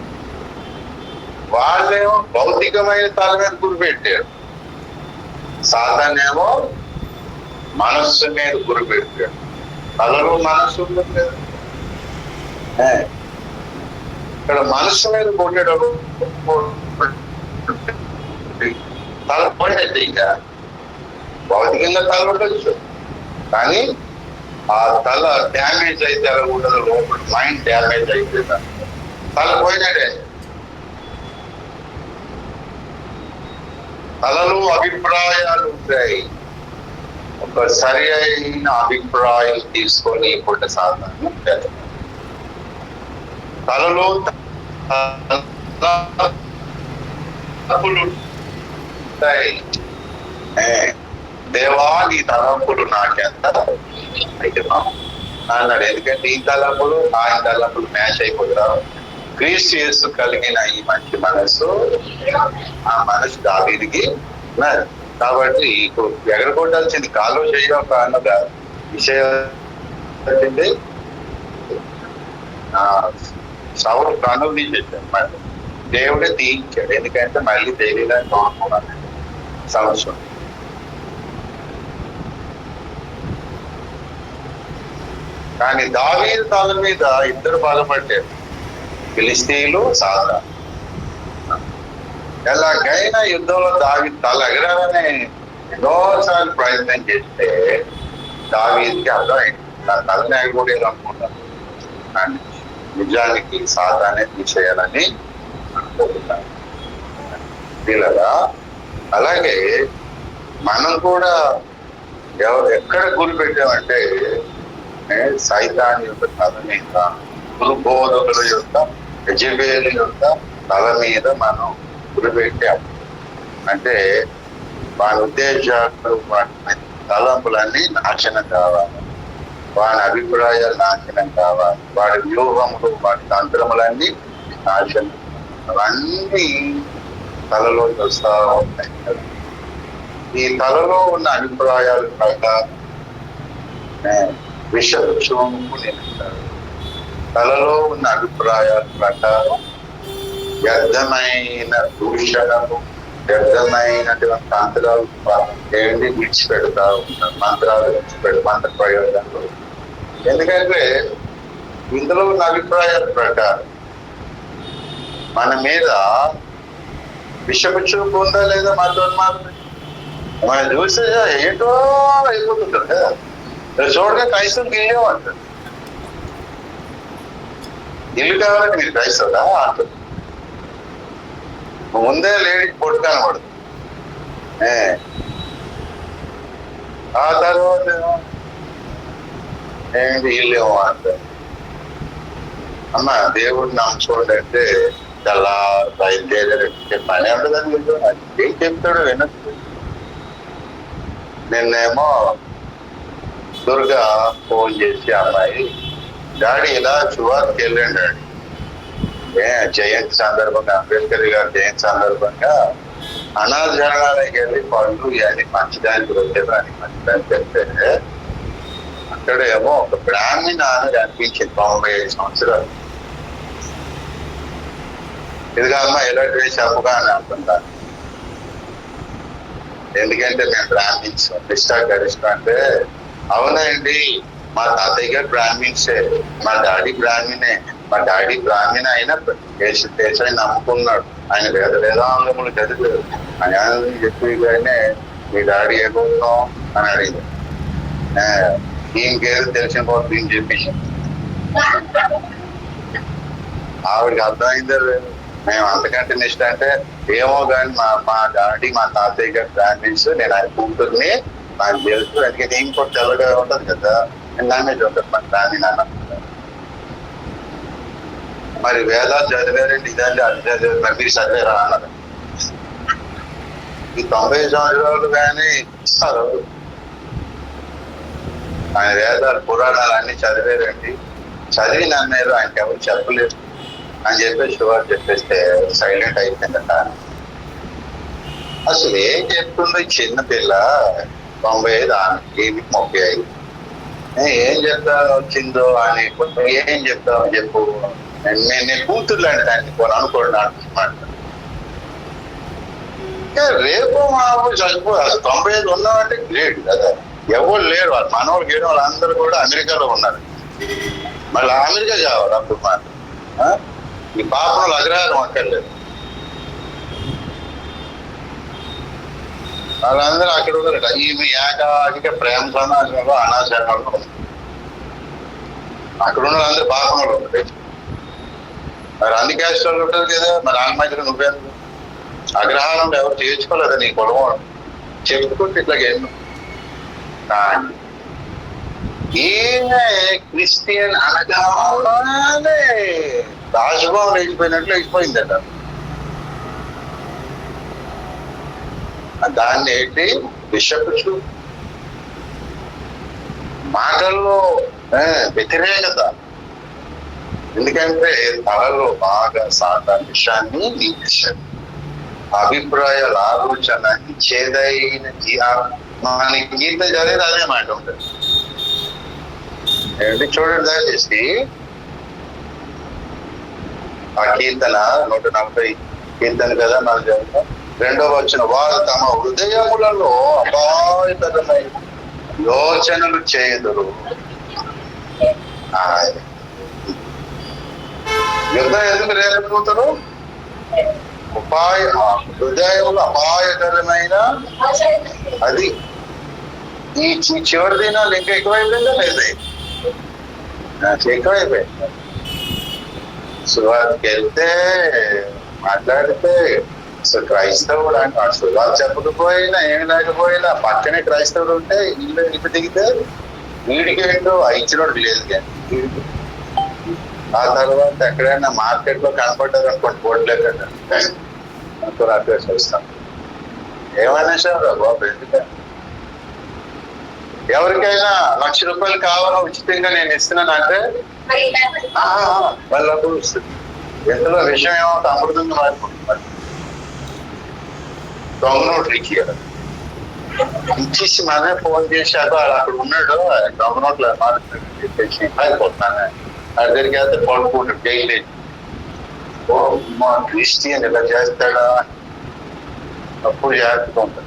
వాళ్ళేమో భౌతికమైన తల మీద గురి పెట్టారు. సాతానేమో మనస్సు మీద గురి పెట్టాడు. తలలో మనస్సు ఉంటుంది కదా. ఇక్కడ మనస్సు మీద కొట్టేటప్పుడు తల పోయినట్టే. ఇంకా భౌతికంగా తల ఉండొచ్చు, కానీ ఆ తల డ్యామేజ్ అయితే అలా ఉండదు. లోపల మైండ్ డ్యామేజ్ అయితే తల పోయినట్టే. తలలో అభిప్రాయాలు ఉంటాయి. ఒక సరి అయిన అభిప్రాయం తీసుకొని ఇప్పుడు సాధన తలలో ఉంటాయి. దేవా నీ తలంపులు నాకెంత అన్నాడు. ఎందుకంటే ఈ తలంపులు ఆయన తలంపులు మ్యాచ్ అయిపోతారు. క్రీస్తు యేసు కలిగిన ఈ మంచి మనసు, ఆ మనసు దావీదుకి ఉన్నది. కాబట్టి ఇప్పుడు ఎగరగొట్టాల్సింది కాలో చేయక అన్నగా విషయం వచ్చింది. సౌలు కనులు తీసేసాడు. దేవుడే తీయించాడు. ఎందుకంటే మళ్ళీ తెలియదని కోరుకున్నాను సంవత్సరం. కానీ దావీదు తల మీద ఇద్దరు బాధపడ్డారు, ఫిలిష్తీయులు సాదా. ఎలాగైనా యుద్ధంలో దావీదు తల ఎగరాలని ఎన్నోసార్లు ప్రయత్నం చేస్తే దావీదుకి అర్థమైంది నా తలని ఎగకూడదు అనుకుంటాను. కానీ నిజానికి సాతానే తీసేయాలని అనుకుంటున్నాను. పిల్లగా అలాగే మనం కూడా ఎక్కడ గురి పెట్టామంటే సైతాన్ యొక్క తల మీద, గురుబోధకుల యొక్క, యజబేలు యొక్క తల మీద మనం గురి పెట్టాం. అంటే వాని ఉద్దేశాలు, వాటి తలంపులన్నీ నాశనం కావాలి, వాని అభిప్రాయాలు నాశనం కావాలి, వాడి వ్యూహములు, వాటి తంత్రములన్నీ నాశనం. అవన్నీ తలలో వస్తా ఉంటాయి కదా. ఈ తలలో ఉన్న అభిప్రాయాలు ప్రకారం విషపు చోము నింపుతారు. తలలో ఉన్న అభిప్రాయాల ప్రకారం వ్యర్థమైన దూషణము, వ్యర్థమైనటువంటి మంత్రాలు ఏంటి విడిచిపెడతా ఉంటారు. మంత్రాలు మంత్ర ప్రయోగాలు. ఎందుకంటే ఇందులో ఉన్న అభిప్రాయాల ప్రకారం మన మీద విషపు చూపు ఉందా లేదా మాతో మాత్రం మనం చూస్తే ఏంటో అయిపోతుంటారు కదా. చూడగా క్రైస్తవులకు ఇల్లు అంటారు. ఇల్లు కావాలంటే మీరు క్రైస్తవుడా అంటారు. ముందే లేడీకి పొట్టు కనబడదు. ఆ తర్వాత ఏంటి ఇల్లేమో అంటారు. అమ్మ దేవుడిని నమ్ముకోండి అంటే చాలా బయలుదేరే పని ఉండదని ఏం చెప్తాడు వినొచ్చు. నిన్నేమో దుర్గా ఫోన్ చేసి అమ్మాయి డాడీ ఇలా శుభార్కి వెళ్ళండి డాడీ, జయంతి సందర్భంగా, అంబేద్కర్ గారి జయంతి సందర్భంగా అనాథ జనాలకి వెళ్ళి పళ్ళు ఇవన్నీ మంచిదానికి వచ్చేదాన్ని మంచిదానికి వెళ్తే అక్కడేమో ఒక బ్రాహ్మణ కనిపించింది 95 సంవత్సరాలు. ఇదిగా అమ్మ ఎలా డ్రెస్ అప్పుగా అని అంటున్నాను. ఎందుకంటే మేము బ్రాహ్మిన్స్ నిష్ఠా గరిష్ట అంటే అవునండి మా తాతయ్య గారు బ్రాహ్మిన్సే, మా డాడీ బ్రాహ్మణే, మా డాడీ బ్రాహ్మణ అయినా దేశాన్ని నమ్ముకున్నాడు, ఆయన వేదాంగములు చదివారు అని చెప్పిగానే మీ డాడీ ఏమవుతున్నాం అని అడిగింది. ఇంకేదో తెలిసిన పోతుంది అని చెప్పేసి ఆవిడకి అర్థమైందో మేము అంతకంటే నిష్ట అంటే ఏమో కానీ మా డాడీ మా తాతయ్య గారు బ్రాహ్మిన్స్, నేను ఆయన కూతుర్ని నాకు తెలుసు. ఎందుకంటే ఇంకోటి తెల్లగా ఉంటది కదా, నాన్వేజ్ ఉంటుంది మన బ్రాహ్మీ నాన్న. మరి వేదాలు చదివారండి ఇదండి అది చదివారు, మరి మీరు చదివారా అన్నారు. ఈ 90 సంవత్సరాలు కానీ ఇస్తారు ఆయన వేదాలు పురాణాలు అన్ని చదివారండి, చదివి నమ్మారు, ఆయనకి ఎవరు చెప్పలేదు అని చెప్పేసి శుభార్ చెప్పేస్తే సైలెంట్ అయిపోయిందట. అసలు ఏం చెప్తుందో చిన్న పిల్ల 95 ఆమెకి 35 ఏం చెప్తా వచ్చిందో అని ఏం చెప్తావు చెప్పు, నేను కూతుర్లు అంటే దాన్ని కొన్ని అనుకోండి అంటున్నమాట. రేపు మాకు చచ్చిపో అసలు 95 ఉన్నామంటే గ్రేట్ కదా. ఎవరు లేరు వాళ్ళు, మనవాళ్ళు గేడు వాళ్ళందరూ కూడా అమెరికాలో ఉన్నారు. మళ్ళీ అమెరికా కావాలి అప్పుడు మాట. ఈ పాపలు అగ్రహారం అక్కర్లేదు, వాళ్ళందరూ అక్కడ ఉన్నారట. ఈమె ఏకాకిక ప్రేమ సమాజంలో అనాశరణలో ఉంది. అక్కడ ఉన్న వాళ్ళందరూ పాపంలో ఉంటారు. మరి అన్ని క్యాస్ట్ వాళ్ళు ఉంటారు కదా, మరి వాళ్ళ మధ్యలో నువ్వే అగ్రహారంలో ఎవరు చేర్చుకోలేదా నీ పొలం చెప్పుకుంటే ఇట్లా ఎన్నో. కానీ ఈమె క్రిస్టియన్ అనగానే రాజభవన్ లేచిపోయినట్లు లేచిపోయిందట. దాన్ని ఏంటి విషపు మాటల్లో వ్యతిరేకత. ఎందుకంటే తలలో బాగా సాధారణ విషయాన్ని నిలిచారు, అభిప్రాయాల ఆలోచన చేదైన మనకి గీత చదివేది అదే మాట ఉంటుంది. ఏంటి చూడండి దయచేసి ఆ కీర్తన 140 కీర్తన కదా నాకు చదువుతాం. 2వ వచనం, వారు తమ హృదయములలో అపాయకరమైన యోచనలు చేయుదురు. యుద్ధం ఎందుకు రేపుతారు? హృదయంలో అపాయకరమైన అది. ఈ చివరి దినాలు ఇంకా ఎక్కువైపోయిందా లేదా? ఎక్కువైపోయింది. సువార్తకి వెళ్తే మాట్లాడితే అసలు క్రైస్తవుడు అంటే సువార్త చెప్పకపోయినా ఏమి లేకపోయినా పక్కనే క్రైస్తవుడు ఉంటే ఇల్లు ఇంటి దిగితే వీడికి ఏంటో ఇచ్చినోడు లేదు. కానీ ఆ తర్వాత ఎక్కడైనా మార్కెట్ లో కనపడ్డారు అనుకోండి బోర్డులే కదా అడ్రస్ వస్తాం. ఏమైనా సరే బాబు ఎందుకంటే ఎవరికైనా ₹1,00,000 కావాలో ఉచితంగా నేను ఇస్తున్నాను అంటే వాళ్ళప్పుడు వస్తుంది. ఎంతలో విషయం ఏమో అమృతంగా మారిపోతుంది. దొంగనోట్లు ఇచ్చాడు. ఇచ్చేసి మనమే ఫోన్ చేశాక అక్కడ ఉన్నాడు, దొంగనోట్లు చెప్పేసి అయిపోతున్నాను అది దగ్గరికి వెళ్తే పడుకుంటాడు జైలు. మా క్రిస్టియన్ ఇలా చేస్తాడా, అప్పుడు జాగ్రత్తగా ఉంటాడు.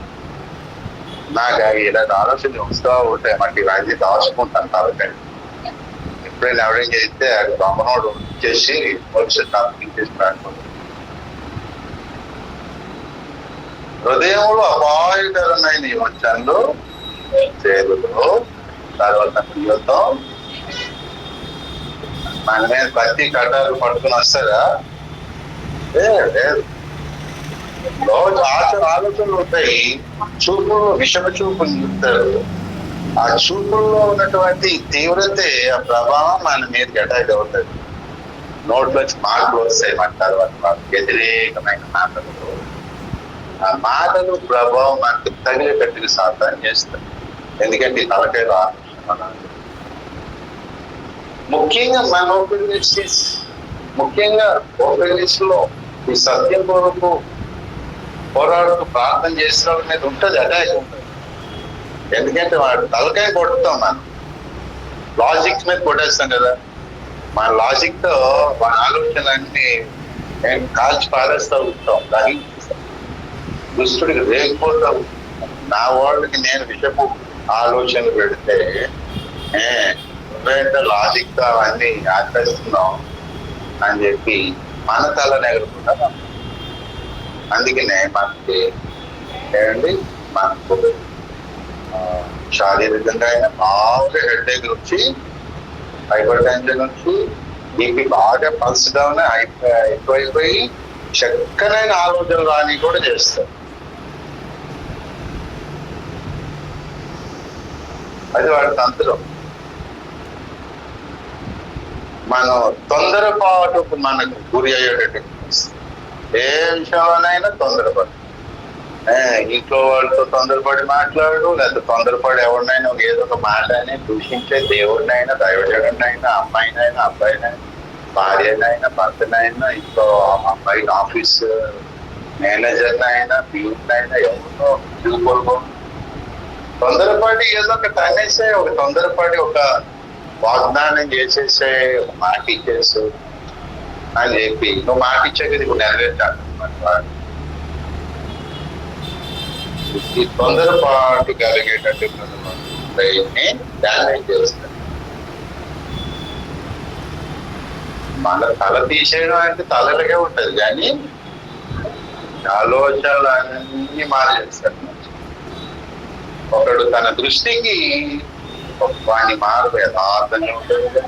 నాకు ఇలాంటి ఆలోచనలు వస్తూ ఉంటాయి, మనకి అది దాచుకుంటాను కాబట్టి. ఎప్పుడైనా ఎవరేం చేస్తే అది దొంగనోడు ఇచ్చేసి భవిష్యత్తు అనిపించేసి పెట్టుకుంటాడు. హృదయంలో అపాయకరమైన యోచనలు, చేతులు, తర్వాత ప్రియులతో మన మీద ప్రతి కట్టాలు పట్టుకుని వస్తారా? లేదు. రోజు ఆలోచనలు ఉంటాయి, చూపులు విషమ చూపులు చూస్తారు. ఆ చూపుల్లో ఉన్నటువంటి తీవ్రత, ఆ ప్రభావం మన మీదకి అటాక్ అవుతుంది. నోట్లోంచి మాటలు వస్తాయి, అంటారు వాళ్ళకి వ్యతిరేకమైన మాటలు. ఆ మాటలు ప్రభావం మనకు తగిలేటట్టుగా సాధన చేస్తారు. ఎందుకంటే ఈ తలకాయలు ఆలోచన ముఖ్యంగా మన ఓపెనిస్ లో ఈ సత్యం కొరకు పోరాడుతూ ప్రార్థన చేసిన వాళ్ళ మీద ఉంటుంది, అటాక్ ఉంటుంది. ఎందుకంటే వాడు తలకాయ కొట్టుతాం, మనం లాజిక్ మీద కొట్టేస్తాం కదా. మన లాజిక్ తో మన ఆలోచనలన్నీ కాల్చి పారేస్తూ ఉంటాం, దాన్ని దుష్టుడికి రేగిపోతా ఉంటాం. నా వాళ్ళకి నేను విషపు ఆలోచనలు పెడితే లాజిక్ తో అవన్నీ ఆచరిస్తున్నాం అని చెప్పి మన తల నెగలుకుంటా. అందుకనే మనకి ఏమండి, మనకు శారీరకంగా అయినా బాగా హెడేక్ వచ్చి, హైపర్ టెన్షన్ వచ్చి, బీపీ బాగా పల్స్ డౌన్ ఎక్కువైపోయి చక్కనైన ఆలోచనలు రాని కూడా చేస్తారు. అది వాడి తంత్రం. మనం తొందరపాటుకు మనకు గురి అయ్యేటట్టు ఏ విషయంలోనైనా తొందరపడు. ఇంట్లో వాళ్ళతో తొందరపడి మాట్లాడు, లేకపోతే తొందరపడి ఎవరినైనా ఏదో ఒక మాట అని దూషించే దేవుడినైనా, దైవజనుడినైనా, అమ్మాయినైనా, అబ్బాయినైనా, భార్యనైనా, భర్తనైనా, ఇంట్లో అమ్మాయి ఆఫీస్ మేనేజర్నైనా, ప్యూర్నైనా, ఎవరినో చూసుకో. తొందరపాటి ఏదో ఒక తనేసే, ఒక తొందరపాటి ఒక వాగ్దానం చేసేసే, ఒక మాట ఇచ్చేసు అని చెప్పి నువ్వు మాట ఇచ్చాక నీకు నెరవేర్చాలి. ఈ తొందరపాటు కలిగేటట్టు డ్యామేజ్ చేస్తాడు. మన తల తీసేయడం అంటే తలలకే ఉంటది, కానీ ఆలోచనలు అన్నీ మానేస్తాడు. ఒకడు తన దృష్టికి వాడిని మారు యథార్థంగా ఉంటుంది.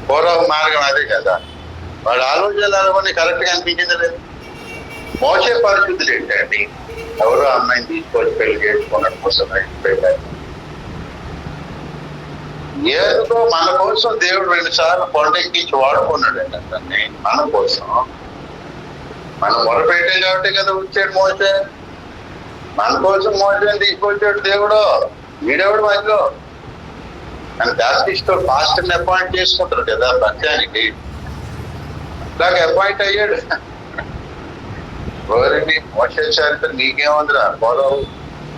పూర్వ మార్గం అదే కదా. వాడు ఆలోచనలు అనుకుని కరెక్ట్ గా అనిపించలేదు. మోసే పరిస్థితులు ఏంటండి, ఎవరో అమ్మాయిని తీసుకొని పెళ్లి చేసుకోవడం కోసం ఏదో మన కోసం దేవుడు 2 సార్లు కొండెక్కించి వాడుకున్నాడండి అతన్ని. మన కోసం మనం మొరపెట్టాం కాబట్టి కదా వచ్చాడు మోసే. మన కోసం మోసేని తీసుకొచ్చాడు దేవుడు. వీడెవడు మధ్యలో అని బ్యాప్టిస్ట్ పాస్టర్ని అపాయింట్ చేసుకుంటారు కదా సత్యానికి. ఇలాగ అపాయింట్ అయ్యాడు. ఎవరిని మోసే చరిత్ర నీకేముందిరా గౌరవం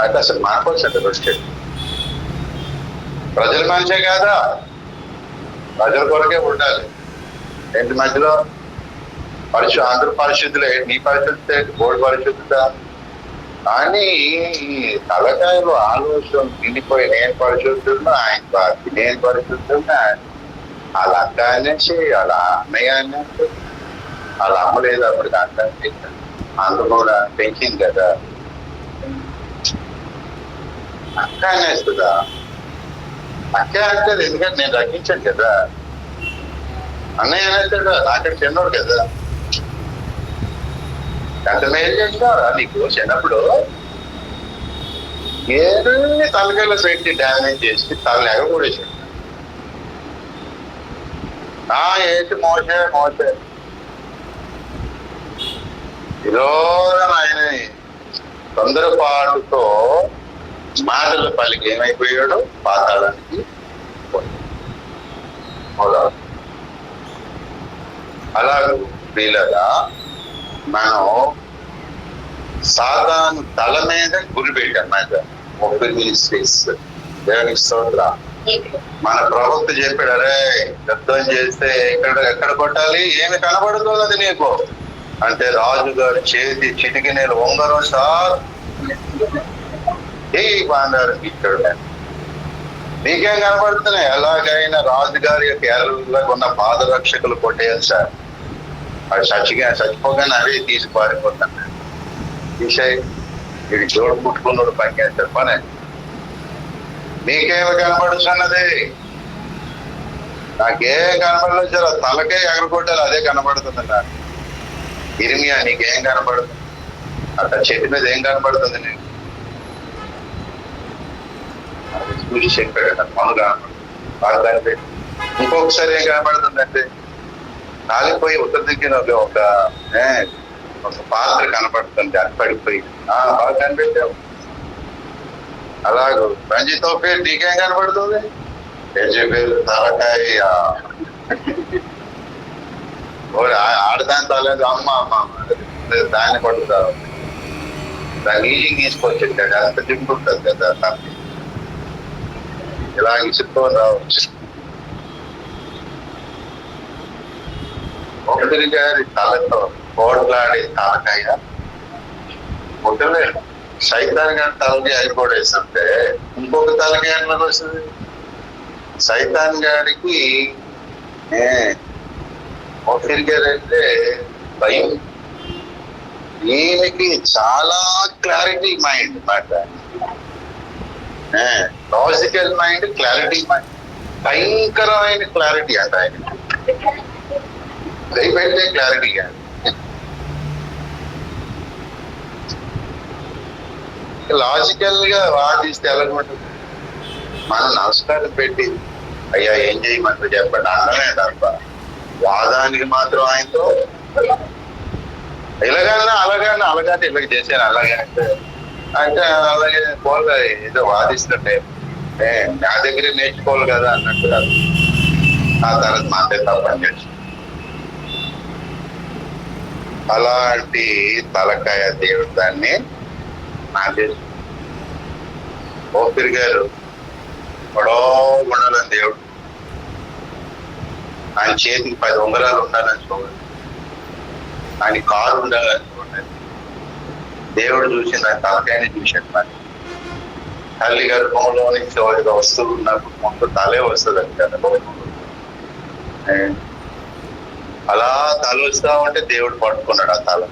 అయితే అసలు మన కోసం వచ్చాడు. ప్రజల మనిషే కాదా, ప్రజల కొరకే ఉండాలి. ఏంటి మధ్యలో అందరూ పరిశుద్ధులే, నీ పరిశుద్ధి బోర్డు పరిశుద్ధుడా అని తలకాయలు ఆలోచన నిండిపోయి నేను పరిశుద్ధున్నా, ఆయన నేను పరిశుద్ధున్నా, వాళ్ళ అక్క అనేసి, వాళ్ళ అన్నయ్య అనేసి, వాళ్ళ అమ్మ లేదు అప్పటికి అంటే అందుకు కూడా పెంచింది కదా. అక్క అనేస్తుందా? అక్క అంటే ఎందుకంటే నేను రక్షించాను కదా. అన్నయ్య అనేస్తాడు, నాకంటే చిన్నోడు కదా. ఎంత మేలు చేసినారా నీకు చిన్నప్పుడు? ఏదన్నీ తలకాయలో పెట్టి డ్యామేజ్ చేసి తల ఎగకూడేసాడు. ఏంటి మోసే ఈరోజు ఆయన తొందరపాటుతో మాటలు పలికి ఏమైపోయాడు, పాతాళానికి పోయాడు. అలాగే ప్రియులగా మనం సాతాను తల మీద గురి పెట్టాం మీద దేవునికి స్తోత్ర. మన ప్రవక్త చెప్పాడు, అరే యుద్ధం చేస్తే ఎక్కడ కొట్టాలి, ఏమి కనబడుతున్నది నీకు అంటే రాజు గారు చేతి చిటికినేలు ఉంగరం సార్ ఏ బాండారు ఇచ్చాడు. నీకేం కనబడుతున్నాయి? ఎలాగైనా రాజుగారి యొక్క ఎర్రలకు ఉన్న పాదరక్షకులు కొట్టేయాలి సార్. అది చచ్చిపోగానే అవి తీసి పారిపోతాను. తీసేయి, వీడి జోడు పుట్టుకున్నాడు పనిచేస్తాడు పని. నీకేమి కనబడుతున్నది? నాకేం కనబడలేదు సార్, తలకే ఎగరగొట్టాలి అదే కనబడుతుంది నాకు. ఇర్మియా నీకేం కనబడుతుంది? అట్లా చెట్టు మీద ఏం కనబడుతుంది నీకు? చూసి చెప్పాడు కదా, పనులు కనబడుతుంది బాగా కనిపెట్టి. ఇంకొకసారి ఏం కనబడుతుందంటే కాలిపోయి ఉత్తర దిక్కున ఒక పాత్ర కనపడుతుంది, అది పడిపోయి బాగా కనిపెట్టావు. అలాగూ రంజితో పేరు నీకేం కనబడుతుంది? పేరు తలకాయ ఆడదాని తలేదు అమ్మ అమ్మ దాన్ని పడుతారు. దాన్ని ఈజీగా తీసుకొచ్చింది కదా, అంత జింపు ఉంటుంది కదా తప్పి ఇలా ఇసుకొని రావచ్చు. ఒకటి గారి తలతో కోట్లాడి తలకాయ ఉండలేదు. సైతాన్ గారి తలకి అయిపోడేస్తుంటే ఇంకొక తలకి ఎట్లకు వస్తుంది? సైతాన్ గారికి ఒకరి గారు అంటే భయం. ఈయనకి చాలా క్లారిటీ మైండ్ మాట, లాజికల్ మైండ్, క్లారిటీ మైండ్, భయంకరమైన క్లారిటీ అంట ఆయన. దయపెట్టే క్లారిటీ కాదు. లాజికల్ గా వాదిస్తే ఎలాగుంటుంది? మనం నమస్కారం పెట్టి అయ్యా ఏం చేయమంటారు చెప్పండి అనలే తప్ప వాదానికి మాత్రం ఆయనతో ఇలాగన్నా అలాగంటే ఇలాగ చేశాను అలాగంటే అంటే అలాగే పోలే ఏదో వాదిస్తుంటే నా దగ్గరే నేర్చుకోవాలి కదా అన్నట్టు కాదు. ఆ తర్వాత మాటే తప్పని చేసి అలాంటి తలకాయ దేవుడు దాన్ని నాటేసి ఓపిరి గారు పొడవు ఉండాలని దేవుడు, ఆయన చేతికి 10 ఉంగరాలు ఉండాలని చూడండి, ఆయన కారు ఉండాలని చూడండి. దేవుడు చూసి నా తలకాయని చూశాడు. మరి తల్లి గర్భంలో నుంచి ఒక వస్తువు ఉన్నప్పుడు ముందు తలే వస్తుంది అది కదా. అలా తల వస్తా ఉంటే దేవుడు పట్టుకున్నాడు ఆ తల.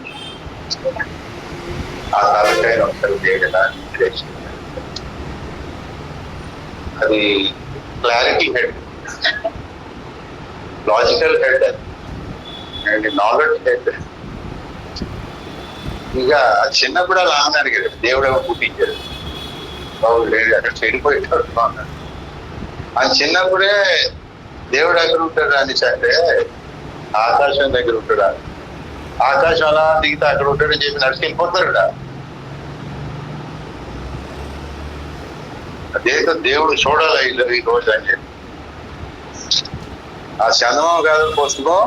ఆ తలకాయ ఒకసారి దేవుడు ఎలా అది clarity head, logical head and knowledge head. ఇక చిన్నప్పుడు అలా అన్నారు కదా, దేవుడు ఎవరు పుట్టించాడు బాబు లేదు అక్కడ చెడిపోయేటట్టు అన్నాడు. ఆ చిన్నప్పుడే దేవుడు ఎక్కడ ఉంటాడు అనేసి అంటే ఆకాశం దగ్గర ఉంటాడా, ఆకాశం అలా దిగితే అక్కడ ఉంటాడని చెప్పి నడిచి వెళ్ళిపోతాడా. అదేదో దేవుడు చూడాలి ఈ రోజు అని చెప్పి ఆ చందమామ కాదు పుస్తకం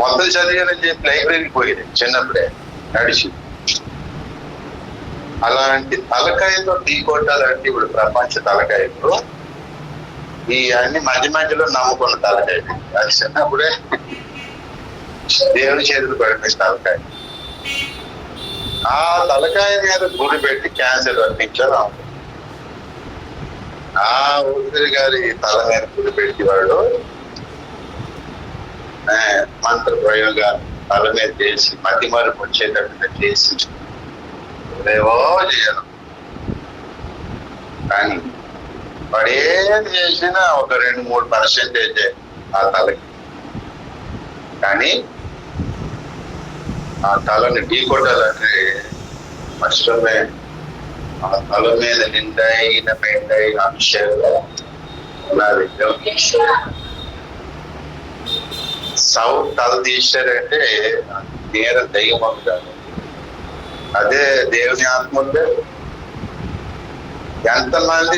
మొత్తం చదివాలని చెప్పి లైబ్రరీకి పోయేది చిన్నప్పుడే నడిచి. అలాంటి తలకాయతో ఢీ కొట్టాలంటే ఇప్పుడు ప్రపంచ తలకాయలు ఈ అన్ని మధ్యలో నమ్ముకున్న తలకాయ. అది చిన్నప్పుడే దేవుని చేతులు పడిపోయి తలకాయ. ఆ తలకాయ మీద గురి పెట్టి క్యాన్సర్ వర్తించారు. ఆ ఊపిరి గారి తల మీద గురి పెట్టి వాడు మంత్ర ప్రయోగాలు తల మీద చేసి మతి మరుపు వచ్చేటట్టుగా చేసి ఏవో చేయను. కానీ వాడు ఏది చేసినా ఒక 2-3% ఆ తలకి. కానీ ఆ తలని ఢీ కొట్టాలంటే కష్టమే. ఆ తల మీద నిండైన మెండైన అంశాలు ఉన్నది. తల తీశారంటే నేర దయ్యం అవుతారు. అదే దేవుని ఆత్మ ఉంటే ఎంతమంది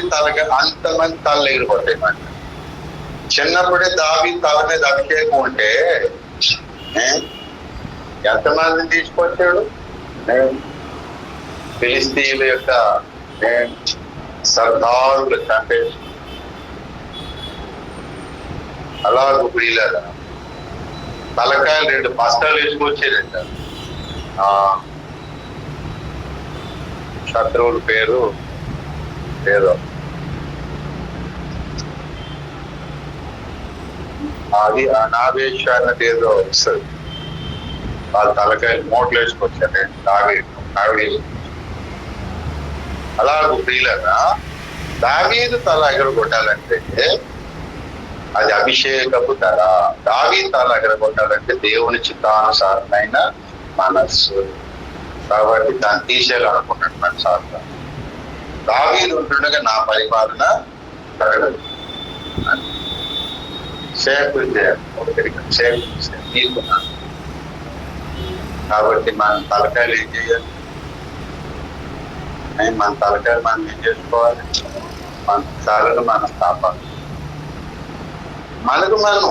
అంతమంది తలలు ఎగిరిపోతాయి. మాట చిన్నప్పుడే దావి తల మీద అభిషేకం ఉంటే ఎంతమందిని తీసుకొచ్చాడు? ఫిలిస్తీన్ల యొక్క సర్దారులు చంపేసి అలాగూ ప్రియులారా తలకాయలు 2 బస్తాలు వేసుకొచ్చేదంట. శత్రువుల పేరు ఏదో అది నావేష అన్నది ఏదో వస్తుంది. వాళ్ళ తలకాయలు మూటలు వేసుకొచ్చారు నావేది. అలాగూ ప్రియులరా దావీదు తల ఎగరగొట్టాలంటే అది అభిషేకపు తల. దావీదు తల ఎగరగొట్టాలంటే దేవుని చిత్తానుసారమైన మనస్సు. కాబట్టి దాన్ని తీసేయాలనుకున్నాడు మన సార్. దావీదు ఉంటుండగా నా పరిపాలన జరగదు. తీసుకున్నాను. కాబట్టి మన తలకాయలు ఏం చేయాలి? మన తలకాయలు మనం ఏం చేసుకోవాలి? మన చాలను మనం కాపాలి. మనకు మనం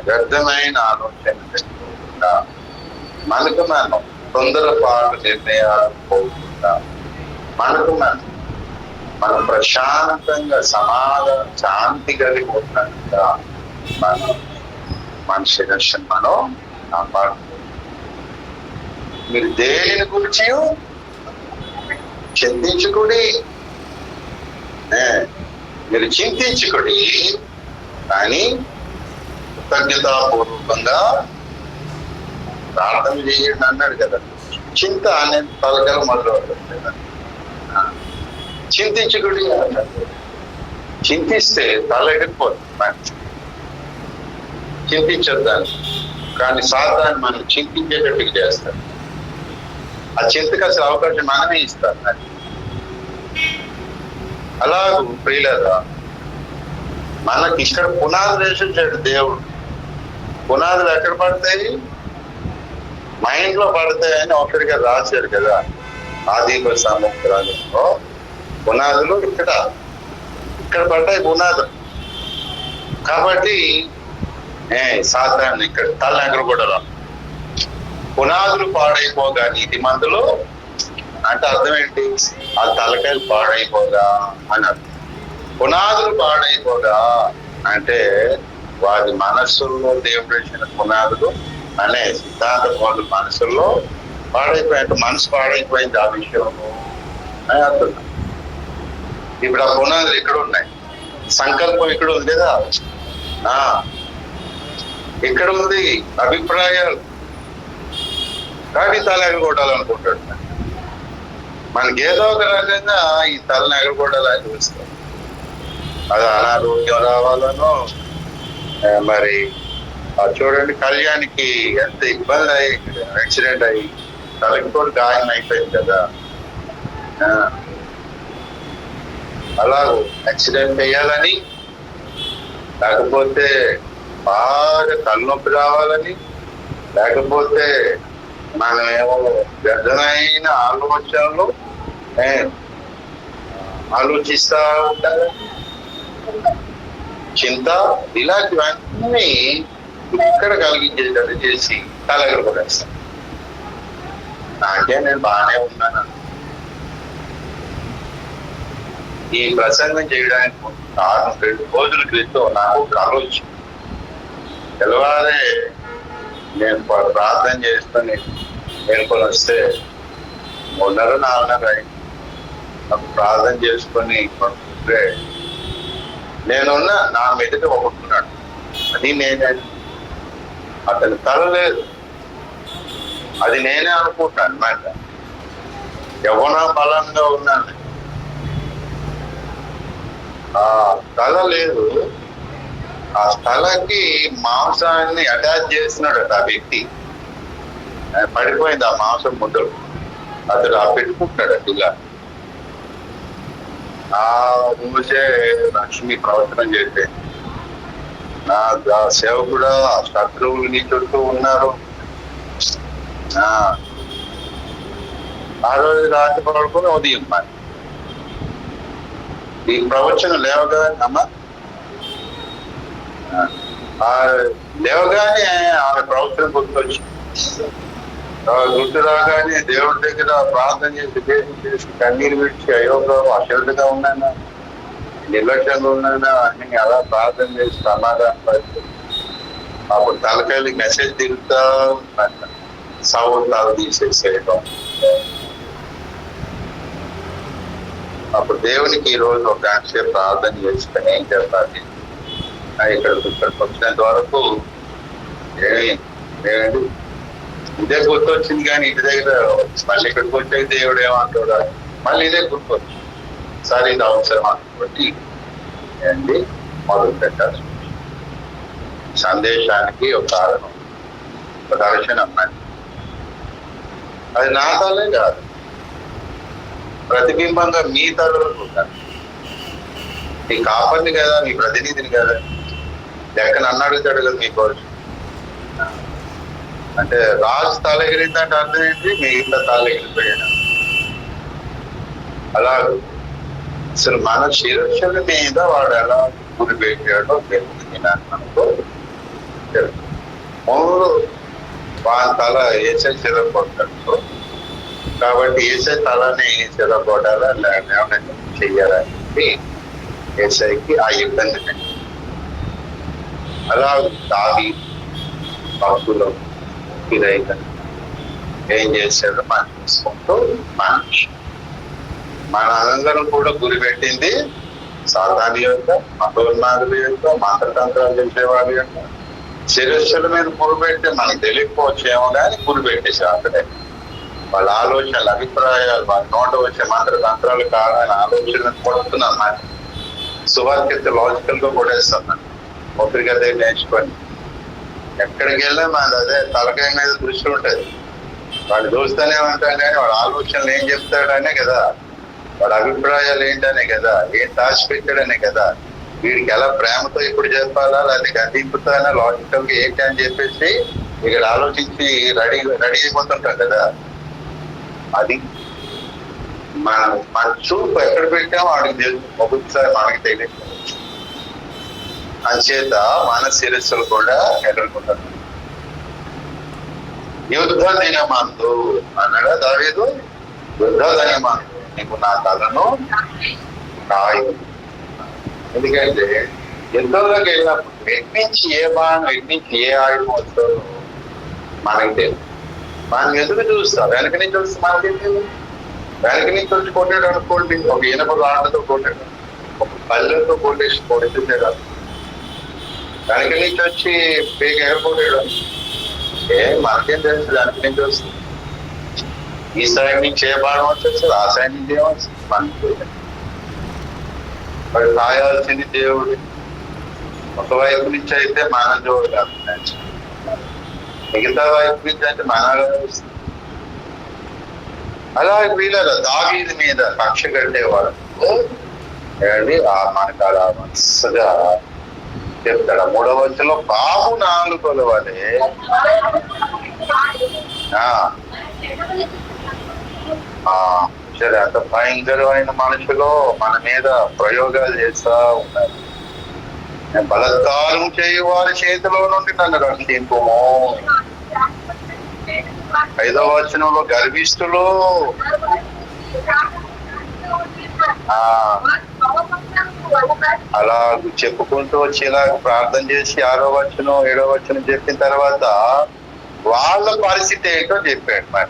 వ్యర్థమైన ఆలోచన పెట్టుకోకుండా, మనకు మనం తొందరపాటు నిర్ణయాలు పోకుండా, మనకు మనం ప్రశాంతంగా సమాధానం శాంతి కలిగి ఉన్నట్టుగా మన శిరస్సును మనం కాపాడుకోవాలి. మీరు దేనిని గురించి చింతించుకుడి, మీరు చింతించుకుడి, కానీ కృతజ్ఞతాపూర్వకంగా ప్రార్థన చేయండి అన్నాడు కదా. చింత అనే తలకలు మొదలు కదా. చింతించుకుడి అన్నాడు. చింతిస్తే తల ఎగిరిపోతుంది. చింతించొద్దాన్ని, కానీ సాధారణ మనం చింతించేటట్టుగా చేస్తాం. ఆ చింతకు అసలు అవకాశం మనమే ఇస్తాం. అలాగూ ప్రియులారా మనకి ఇక్కడ పునాదులు వేసించాడు దేవుడు. పునాదులు ఎక్కడ పడతాయి? మైండ్ లో పడతాయని ఒకటిగా రాశారు కదా. ఆదిమ సముద్రాలలో పునాదులు ఇక్కడ పడ్డాయి పునాదులు. కాబట్టి సాధారణ ఇక్కడ తల ఎక్కడ కూడా పునాదులు పాడైపోగా నీతి మందులు అంటే అర్థం ఏంటి? ఆ తలకాయలు పాడైపోగా అని అర్థం. పునాదులు పాడైపోగా అంటే వారి మనస్సుల్లో దేవుడు వేసిన పునాదులు అనే సిద్ధాంత బోధులు మనసుల్లో పాడైపోయాయంటే మనసు పాడైపోయింది ఆ విషయంలో అని అర్థం. ఇప్పుడు ఆ పునాదులు ఇక్కడ ఉన్నాయి. సంకల్పం ఇక్కడ ఉంది కదా, ఇక్కడ ఉంది అభిప్రాయాలు. కానీ తల ఎగరగొట్టాలనుకుంటాడు. మనకి ఏదో ఒక రకంగా ఈ తలని ఎగరగొట్టాలని చూస్తాం. అది అనారోగ్యం రావాలనో, మరి చూడండి కళ్యాణ్కి ఎంత ఇబ్బంది అయ్యి యాక్సిడెంట్ అయ్యి తలకి కూడా గాయం అయిపోయింది కదా. అలాగూ యాక్సిడెంట్ అయ్యాలని, లేకపోతే బాగా తలనొప్పి రావాలని, లేకపోతే మనమేమో వ్యర్థమైన ఆలోచనలు ఆలోచిస్తా ఉంటారు. చింత ఇలాంటివన్నీ ఇక్కడ కలిగించేటట్టు చేసి తలగలు పడేస్తాను. నాకే నేను బాగానే ఉన్నాను. ఈ ప్రసంగం చేయడానికి 2 రోజుల క్రితం నాకు ఒక ఆలోచన. తెల్లవారే నేను ప్రార్థన చేసుకొని మేల్కొని వస్తే 3:30-4:30 అయింది. నాకు ప్రార్థన చేసుకొని పడుకుంటే నేనున్నా నా మెదడు ఒకడున్నాడు. అది నేనే, అతని తల లేదు. అది నేనే అనుకుంటాను అన్నమాట. యవ్వన బలంగా ఉన్నాను, ఆ తల లేదు. ఆ స్థలకి మాంసాన్ని అటాచ్ చేస్తున్నాడు ఆ వ్యక్తి. పడిపోయింది ఆ మాంసం ముద్దలు. అతడు పెట్టుకుంటున్నాడు ఇలా. ఆ రోజే లక్ష్మి ప్రవచనం చేస్తే నా సేవకుడు ఆ శత్రువులు నీ చుట్టూ ఉన్నారు. ఆ రోజు రాత్రి పడుకుని ఉదయం ఈ ప్రవచనం లేవగానే అమ్మ లేవగానే ఆమె చేయడం గుర్తొచ్చి గుర్తు రాగానే దేవుడి దగ్గర ప్రార్థన చేసి దేవుడు చేసి కన్నీరు విడిచి అయ్యో అశుద్ధంగా ఉన్నానా, నిర్లక్ష్యంగా ఉన్నానా అని అలా ప్రార్థన చేసి సమాధానం పడి అప్పుడు తలకాయలు మెసేజ్ తిరుగుతా ఉన్నాను, సౌండాలు తీసేసేయడం. అప్పుడు దేవునికి ఈ రోజు ఒక గంట ప్రార్థన చేసుకుని ఏం చెప్పాలి, ఇక్కడికి వచ్చినంత వరకు ఏమేంటి ఇదే గుర్తొచ్చింది. కానీ ఇంటి దగ్గర మళ్ళీ ఇక్కడికి వచ్చే దేవుడు ఏమంటాడు, మళ్ళీ ఇదే గుర్తొచ్చింది. సరే ఇది అవసరం అనుకోండి ఏంటి మొదలు పెట్టాలి. సందేశానికి ఒక కారణం, ఒక దర్శనం. అది నా తలే కాదు, ప్రతిబింబంగా మీ తలలో ఉంటాను. నీ కాపర్ని కదా, నీ ప్రతినిధిని కదా, లెక్క నన్ను అడుగుతాడు కదా మీ కోరిక. అంటే రాజు తల ఎగిరిందంటే అర్థం ఏంటి, మిగతా తల ఎగిరిపోయాడు. అలా అసలు మన శిరస్సుల మీద వాడు ఎలా గురి పెట్టాడో తెలుగుకి మనకు తెలుసు. మూడు వాళ్ళ తల ఏసై చెదగొట్టాడు. కాబట్టి ఏసై తలని చెదగొట్టాలా లేకపోతే చెయ్యాలని చెప్పి ఏసైకి ఆ ఇబ్బంది పెట్టింది. అలా దావి భక్తులు ఇదైతే ఏం చేశాడు మనం చూసుకుంటూ మన అందరం కూడా గురి పెట్టింది సాధారణ యొక్క, మతోన్మాదుల యొక్క, మంత్రతంత్రాలు చేసేవాళ్ళ యొక్క శిరస్సుల మీద గురి పెట్టి మనకు తెలియకపోవచ్చేమో కానీ గురి పెట్టేసారు. అక్కడే వాళ్ళ ఆలోచనలు, అభిప్రాయాలు, వాళ్ళ నోట వచ్చే మంత్రతంత్రాలు కావాలని ఆలోచన కొడుతున్నాను. నాకు సువార్త లాజికల్ గా కొట్టేస్తున్నాను. ఒకరికి అదే నేర్చుకొని ఎక్కడికి వెళ్ళా మనది అదే తలకాయ మీద దృష్టి ఉంటుంది. వాడు చూస్తూనే ఉంటాం కానీ వాడు ఆలోచనలు ఏం చెప్తాడనే కదా, వాడి అభిప్రాయాలు ఏంటనే కదా, ఏం దాచిపెట్టాడనే కదా, వీడికి ఎలా ప్రేమతో ఇప్పుడు చెప్పాలా లేకపోతే గంటింపుతానా లాజికల్ గా ఏంటి అని చెప్పేసి ఇక్కడ ఆలోచించి రెడీ అయిపోతుంటాం కదా. అది మన చూపు ఎక్కడ పెట్టామో వాడికి తెలుసు, ఒక్కొక్కసారి మనకి తెలియదు. అంచేత మన శిరస్సులు కూడా ఎదుర్కొంటారు. యుద్ధ దినమందు అన్నాడా దావీదు, యుద్ధ దినమందు నీకు నా తలను కాయు. ఎందుకంటే యుద్ధంలోకి వెళ్ళినప్పుడు ఎట్నుంచి ఏ బాణం, ఎట్నుంచి ఏ ఆయుధం వస్తుందో మనకి తెలియదు. మనం ఎదురు చూస్తాం, వెనక నుంచి వస్తే మనకి తెలియదు. వెనక నుంచి వచ్చి కొట్టాడు అనుకోండి, ఒక ఇనప రాళ్ళతో కొట్టాడు, ఒక పల్లెతో కొడితే రాదు. వెనక నుంచి వచ్చి పేక ఎగరపోయాడు, మనకేం తెలుసు వెనక నుంచి వస్తుంది. ఈ సైడ్ నుంచి ఏ బాణం వచ్చేస్తుంది, ఆ సైడ్ నుంచి ఏమొస్తుంది మనకి. మరి కాయాల్సింది దేవుడు. ఒకవైపు నుంచి అయితే మనం చూడాలి, మిగతా వైపు నుంచి అంటే మన వస్తుంది. అలా వీళ్ళ దావీదు మీద కక్ష కట్టేవాడు మనకు అలా మనసుగా చెప్తాడు. 3వ వచనంలో బాబు నాలుకల వలె సరే అంత భయంకరమైన మనుషులు మన మీద ప్రయోగాలు చేస్తా ఉన్నారు. బలత్కారం చేయి వారి చేతిలో నుండి నన్ను రక్షింపుము. 5వ వచనంలో గర్విష్ఠులు అలా చెప్పుకుంటూ వచ్చి ఇలా ప్రార్థన చేసి 6వ వచనం 7వ వచనం చెప్పిన తర్వాత వాళ్ళ పరిస్థితి ఏంటో చెప్పాడు మాట.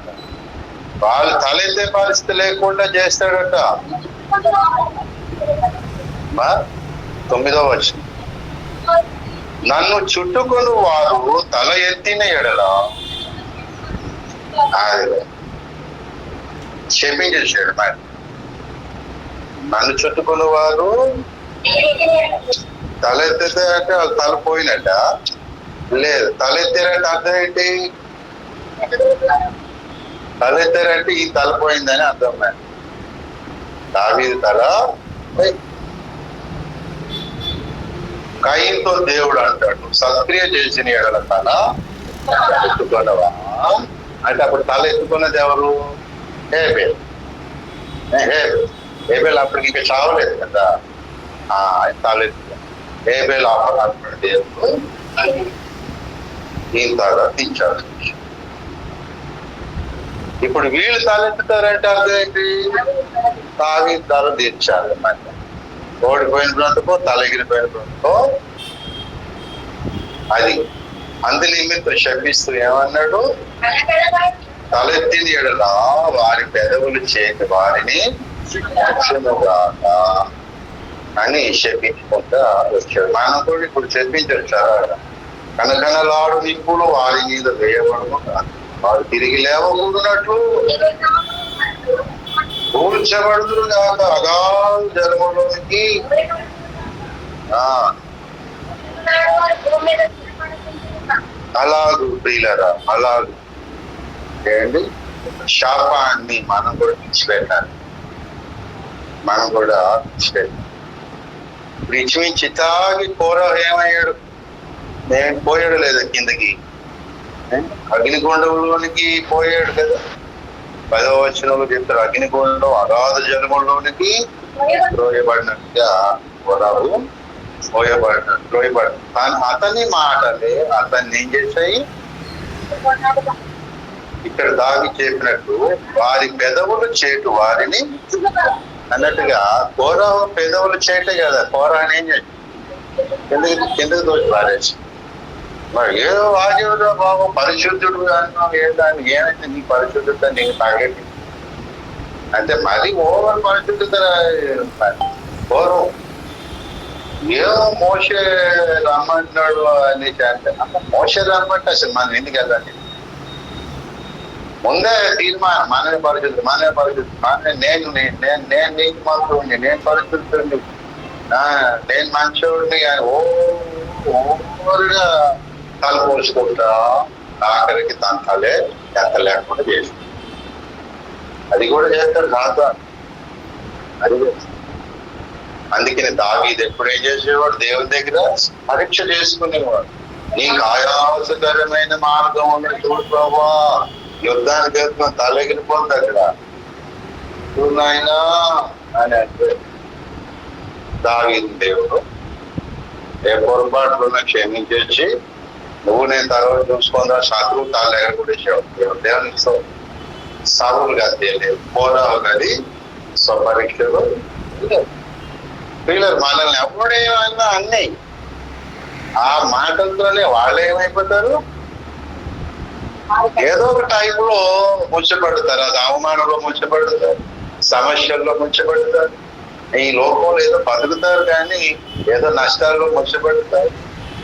వాళ్ళు తలెత్తే పరిస్థితి లేకుండా చేస్తాడట. 9వ వచనం, నన్ను చుట్టుకొని వారు తల ఎత్తిన ఎడల క్షమించేసాడు మాట. నన్ను చుట్టుకున్న వారు తలెత్తితే అంటే వాళ్ళు తల పోయినట్ట లేదు, తలెత్తారంటే అర్థం ఏంటి, తలెత్తారంటే ఈ తల పోయిందని అర్థం. దావీదు తల కయ్యంతో దేవుడు అంటాడు, సత్క్రియ చేసిన ఎడల తల ఎత్తుకున్నవా అంటే అప్పుడు తల ఎత్తుకున్నది ఎవరు, హేబేల్. హేబేల్ అప్పటికి ఇంకా చావలేదు కదా, తల ఎత్తుకున్నాడు హేబేల్. దేవుడు దీని తర్వాత ఇచ్చాడు. ఇప్పుడు వీళ్ళు తలెత్తుతారంటే అదేంటి? తాగి తల తీర్చాలి అన్నమాట. ఓడిపోయిన బ్రతుకో తలెగిరిపోయిన బ్రతుకో అది. అందు నిమిత్తం శపిస్తూ ఏమన్నాడు? తలెత్తిన ఎడల వారి పెదవులు చేతి వారిని అని శపించుకుంటా వచ్చాడు. మనం కూడా ఇప్పుడు చెప్పించాడు చాలా. కనకనలాడు నిప్పులు వారి మీద వేయబడము, వారు తిరిగి లేవకూడనట్లు కూల్చబడుతురు కాక అగాధ జలములోనికి. అలాగు ప్రియులరా, అలాగు ఏంటి? శాపాన్ని మనం కూడా విడిచిపెట్టాలి. మనం కూడా విడిచిపెట్టాలి. ఇప్పుడు ఇచ్చిమించి తాగి కూర ఏమయ్యాడు? నేను పోయాడు లేదా కిందకి? అగ్నిగుండంలోనికి పోయాడు కదా. 10వ వచనంలో చెప్తారు, అగ్నిగుండం అగాధ జలములోనికి త్రోయబడినట్టుగా కొరావు త్రోయబడి. అతని మాటలే అతన్ని ఏం చేశాయి? ఇక్కడ దాగి చెప్పినట్టు వారి పెదవులు చేటు వారిని అన్నట్టుగా కోరావు పెదవులు చేటే కదా. కోరాని ఏం చేసి కిందకి దోచి పారేసి, మరి ఏదో వాజీవుడు బాబు పరిశుద్ధుడు అన్నావు. దాన్ని ఏమైతే నీ పరిశుద్ధత నీకు తాగేది అంటే మరి ఓవర్ పరిశుద్ధత ఓరం. ఏదో మోసే రమ్మంటున్నాడు అనేసి అంటే మోసే రమ్మంటే అసలు మనం ఎందుకు వెళ్ళాలి? ముందే తీర్మానం, మనమే పరిశుద్ధి, నేను నీకు మంత్రుడిని, నేను పరిశుద్ధుడిని, నేను మంచోడిని అని ఓవరుగా తలపోసుకుంటా ఆఖరికి తన తలే ఎంత లేకుండా చేసి అది కూడా చేస్తాడు కాదా? అది అందుకని దావీదు ఎప్పుడు ఏం చేసేవాడు? దేవుని దగ్గర పరీక్ష చేసుకునేవాడు. నీకు ఆయాసకరమైన మార్గం ఉన్నది చూడు ప్రభా, యుద్ధానికి వెళ్తున్నా తలెగిరిపోతుంది అక్కడ నాయనా అని అంటే దావీదు దేవుడు ఏ పొరపాట్లు క్షమించేసి నువ్వు నేను తర్వాత చూసుకుందా శత్రువు తాళ్ళ దగ్గర కూడా దేవునికి సవులు కాదు పోరావు కానీ స్వపరీక్షలు పిల్లలు మనల్ని ఎప్పుడేమైనా అన్నీ ఆ మాటలతోనే వాళ్ళు ఏమైపోతారు? ఏదో ఒక టైప్ లో ముచ్చబడతారు. అది అవమానంలో ముచ్చబడతారు, సమస్యల్లో ముచ్చబడతారు. ఈ లోకంలో ఏదో బతుకుతారు కానీ ఏదో నష్టాల్లో ముచ్చబడతారు.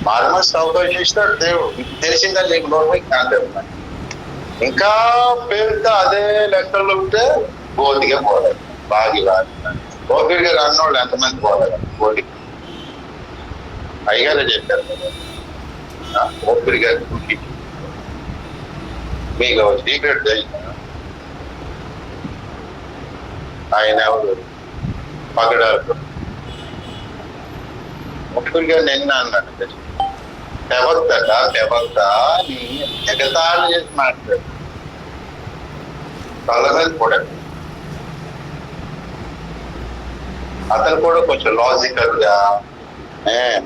మారమని అవకాశిస్తాడు దేవుడు. తెలిసిందా నీకు లోపలికి కాదు. ఇంకా పేరుతో అదే లెక్కల్లో ఉంటే గోతిగా పోలేదు, బాగి రాదు. ఓపిరిగా రాన్నోళ్ళు ఎంతమంది పోలేదు గోటి? అయ్యగారే చెప్పారు కదా, ఓపిరిగా మీకు సీక్రెట్ తెలిసిన ఆయన ఎవరు? పగడారు ఓపిరిగా నిన్న అన్నాడు తెవక్త నీ ఎగతాళి చేసి మాట్లాడు, తల మీద కూడా. అతను కూడా కొంచెం లాజికల్ గా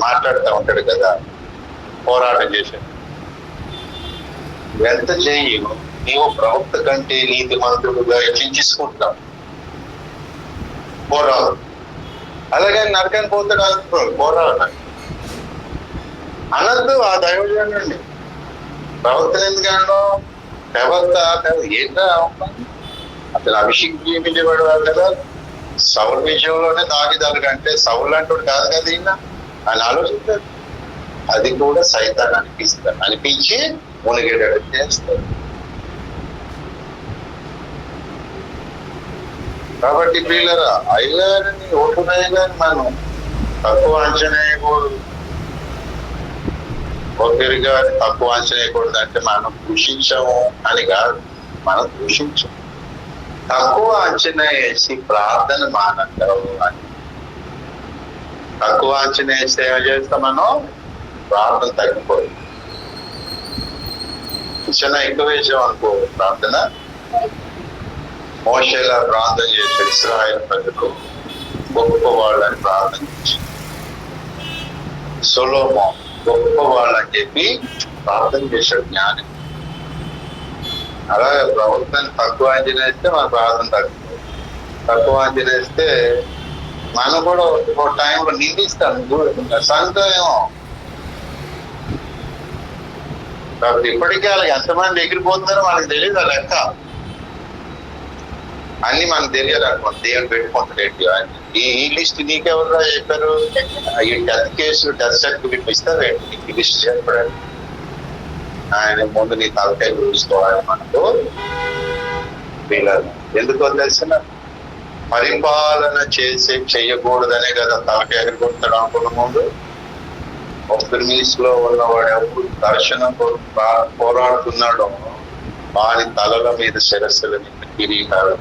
మాట్లాడుతూ ఉంటాడు కదా, పోరాటం చేశాడు. ఎంత చేయి నీవు ప్రవక్త కంటే నీతి మంత్రులుగా చించుకుంటావు పోరాడు. అలాగే నరకాన్ని పోతాడు అనుకున్నాడు పోరాడు అనద్దు. ఆ దైవజనుడి ప్రవక్తను ఎందుకన్నా ప్రవక్త ఏంటో అతను అభిషేకం జీవించేవాడు కదా. సౌలు విషయంలోనే దాగిదాలు కంటే సౌలు అంటాడు కాదు కదా ఈయన అని ఆలోచిస్తాడు. అది కూడా సైతాన్ని అనిపించి మునిగేటట్టు చేస్తాడు. కాబట్టి పిల్లరా అయ్యారని ఓటున్నాయి కానీ మనం తక్కువ అంచనా వేయకూడదు. ఒకరిగా తక్కువ అంచనా వేయకూడదు అంటే మనం దూషించాము అని కాదు, మనం దూషించాం. తక్కువ అంచనా వేసి ప్రార్థన మానంటావు అని. తక్కువ అంచనా వేస్తే ఏం చేస్తాం మనం? ప్రార్థన తగ్గిపోదు. అంచనా ఎక్కువ వేసాం అనుకో ప్రార్థన. మోషేలా ప్రార్థన చేసి ఇశ్రాయేలు ప్రజలు గొప్ప వాళ్ళని ప్రార్థన చేసి, సొలొమోను గొప్ప వాళ్ళని చెప్పి ప్రార్థన చేశాడు జ్ఞాని. అలాగే ప్రభుత్వాన్ని తక్కువ అంచనా వేస్తే మన ప్రార్థన తక్కువ అంచనా వేస్తే మనం కూడా ఒక టైంలో నిందిస్తాం. సంఘం ఏమో కాబట్టి ఇప్పటికే వాళ్ళకి ఎంతమంది ఎగిరిపోతున్నారో మనకు తెలియదు. ఆ లెక్క అన్ని మనకు తెలియదు అనుకోండి. దేవుని పెట్టుకుంటాడు. ఈ లిస్ట్ నీకెవరు చెప్పారు? ఈ డెత్ కేసు డెత్ సర్టిఫికెట్ ఇస్తారేంటి? ఈ లిస్ట్ చెప్పాడు. ఆయన ముందు నీ తలకాయ చూసుకోవాలి. మనకు వీళ్ళని ఎందుకో తెలిసిన పరిపాలన చెయ్యకూడదనే కదా తలకాయ ఎదుర్కొంటాడు అనుకున్న ముందు. లో ఉన్నవాడు ఎవరు దర్శనం పోరాడుతున్నాడో వారి తలల మీద శిరస్సుల మీద కిరీటాలు.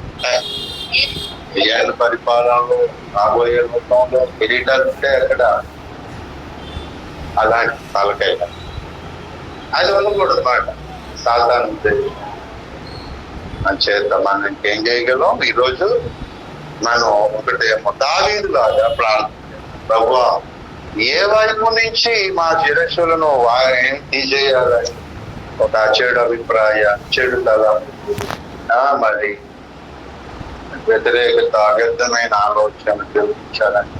పరిపాలనలో రాబోయే రూపంలో కిరీటాలు ఉంటాయి అక్కడ. అలాంటి తలకాయ అది ఉండకూడదు మాట. సాధారణ మన చేత మనం ఇంకేం చేయగలం? ఈరోజు మనం ఒకటేమో దావీదులాగా ప్రార్థన, ప్రభువా ఏ వైపు నుంచి మా శిరస్సులను తీసేయాలని ఒక చెడు అభిప్రాయం, చెడు తల, మరి వ్యతిరేకత, అవ్యర్థమైన ఆలోచన చూపించాలని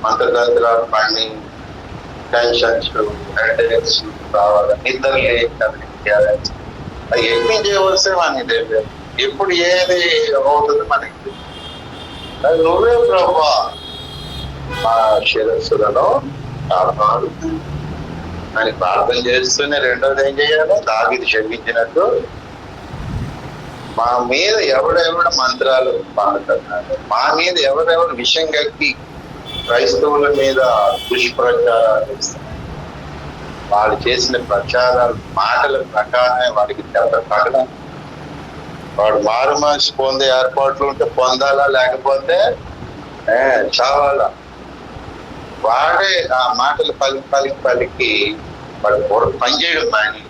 మంత్రతంత్రాలు పని, టెన్షన్స్, హెడేక్స్ రావాలి, నిద్ర లేయాలని అది ఎన్ని చేయవలసే మనకి తెలియదు. ఎప్పుడు ఏది అవుతుంది మనకి తెలియదు. నువ్వే ప్రభువా మా శిరస్సులలో కాపాడు అని ప్రార్థన చేస్తూనే రెండోది ఏం చేయాలి? దావీదు క్షమించినట్టు మా మీద ఎవడెవడ మంత్రాలు పాడుతున్నారు, మా మీద ఎవరెవరు విషయం కక్కి క్రైస్తవుల మీద దుష్ప్రచారాలు చేస్తున్నారు, వాళ్ళు చేసిన ప్రచారాలు మాటల ప్రకారమే వాడికి ప్రకటన. వాడు మారు మనసు పొందే ఏర్పాట్లు ఉంటే పొందాలా, లేకపోతే చావాలా. వాడే ఆ మాటలు పలికి వాడు పనిచేయడం మాని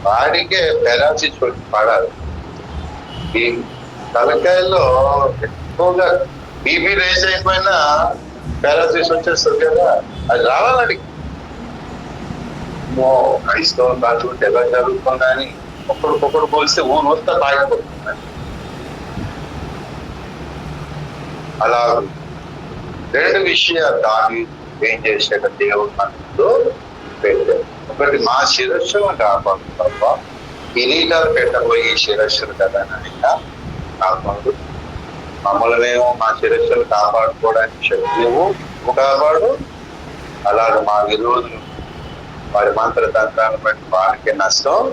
వాడికే పెరాసిస్ పడాలి. ఈ తలకాయల్లో ఎక్కువగా బీపీ రేస్ అయిపోయినా పారాసిస్ వచ్చేస్తుంది కదా, అది రావాలని క్రైస్తవం కాకుండా ఎలా జరుగుతుందా అని ఒక్కడికొక్కడు పోలిస్తే ఊరు వస్తా తాగిపోతుంది. అలా రెండు విషయాలు దాన్ని ఏం చేశాడు దేవుడు మనతో పెట్టాడు. ఒకటి మా శిరస్సును కాపాడు తప్ప కిరీటాలు పెట్టబోయే శిరస్సులు కదా అయినా కాపాడు. మమ్మల్నేమో మా శిరస్సులు కాపాడుకోవడానికి శక్తివు కాపాడు. అలాగే మా విరోధులు వారి మంత్రతంత్రాలను బట్టి వారికి నష్టం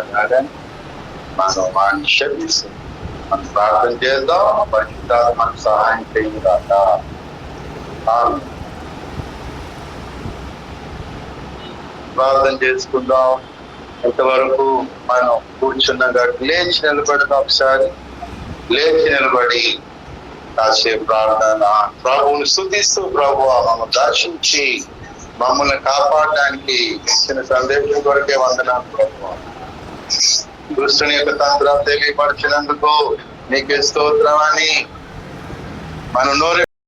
అలాగే మనం వాడిని శక్తిస్తాం. మనం ప్రార్థన చేద్దాం, పరిశుద్ధాత్మ మనకు సహాయం చేయుగాక. ప్రార్థన చేసుకుందాం. ఇంతవరకు మనం కూర్చున్నాం కాబట్టి లేచి నిలబడదాం. ఒకసారి లేచి నిలబడి కాసేపు ప్రార్థన ప్రభువుని స్తుతిస్తూ, ప్రభువా మమ్మల్ని దర్శించి మమ్మల్ని కాపాడడానికి ఇచ్చిన సందేశం కొరకే వందనాలు ప్రభువా. దుష్టుని యొక్క తంత్రం తెలియపరిచినందుకు నీకే స్తోత్రం అని మనం నోరు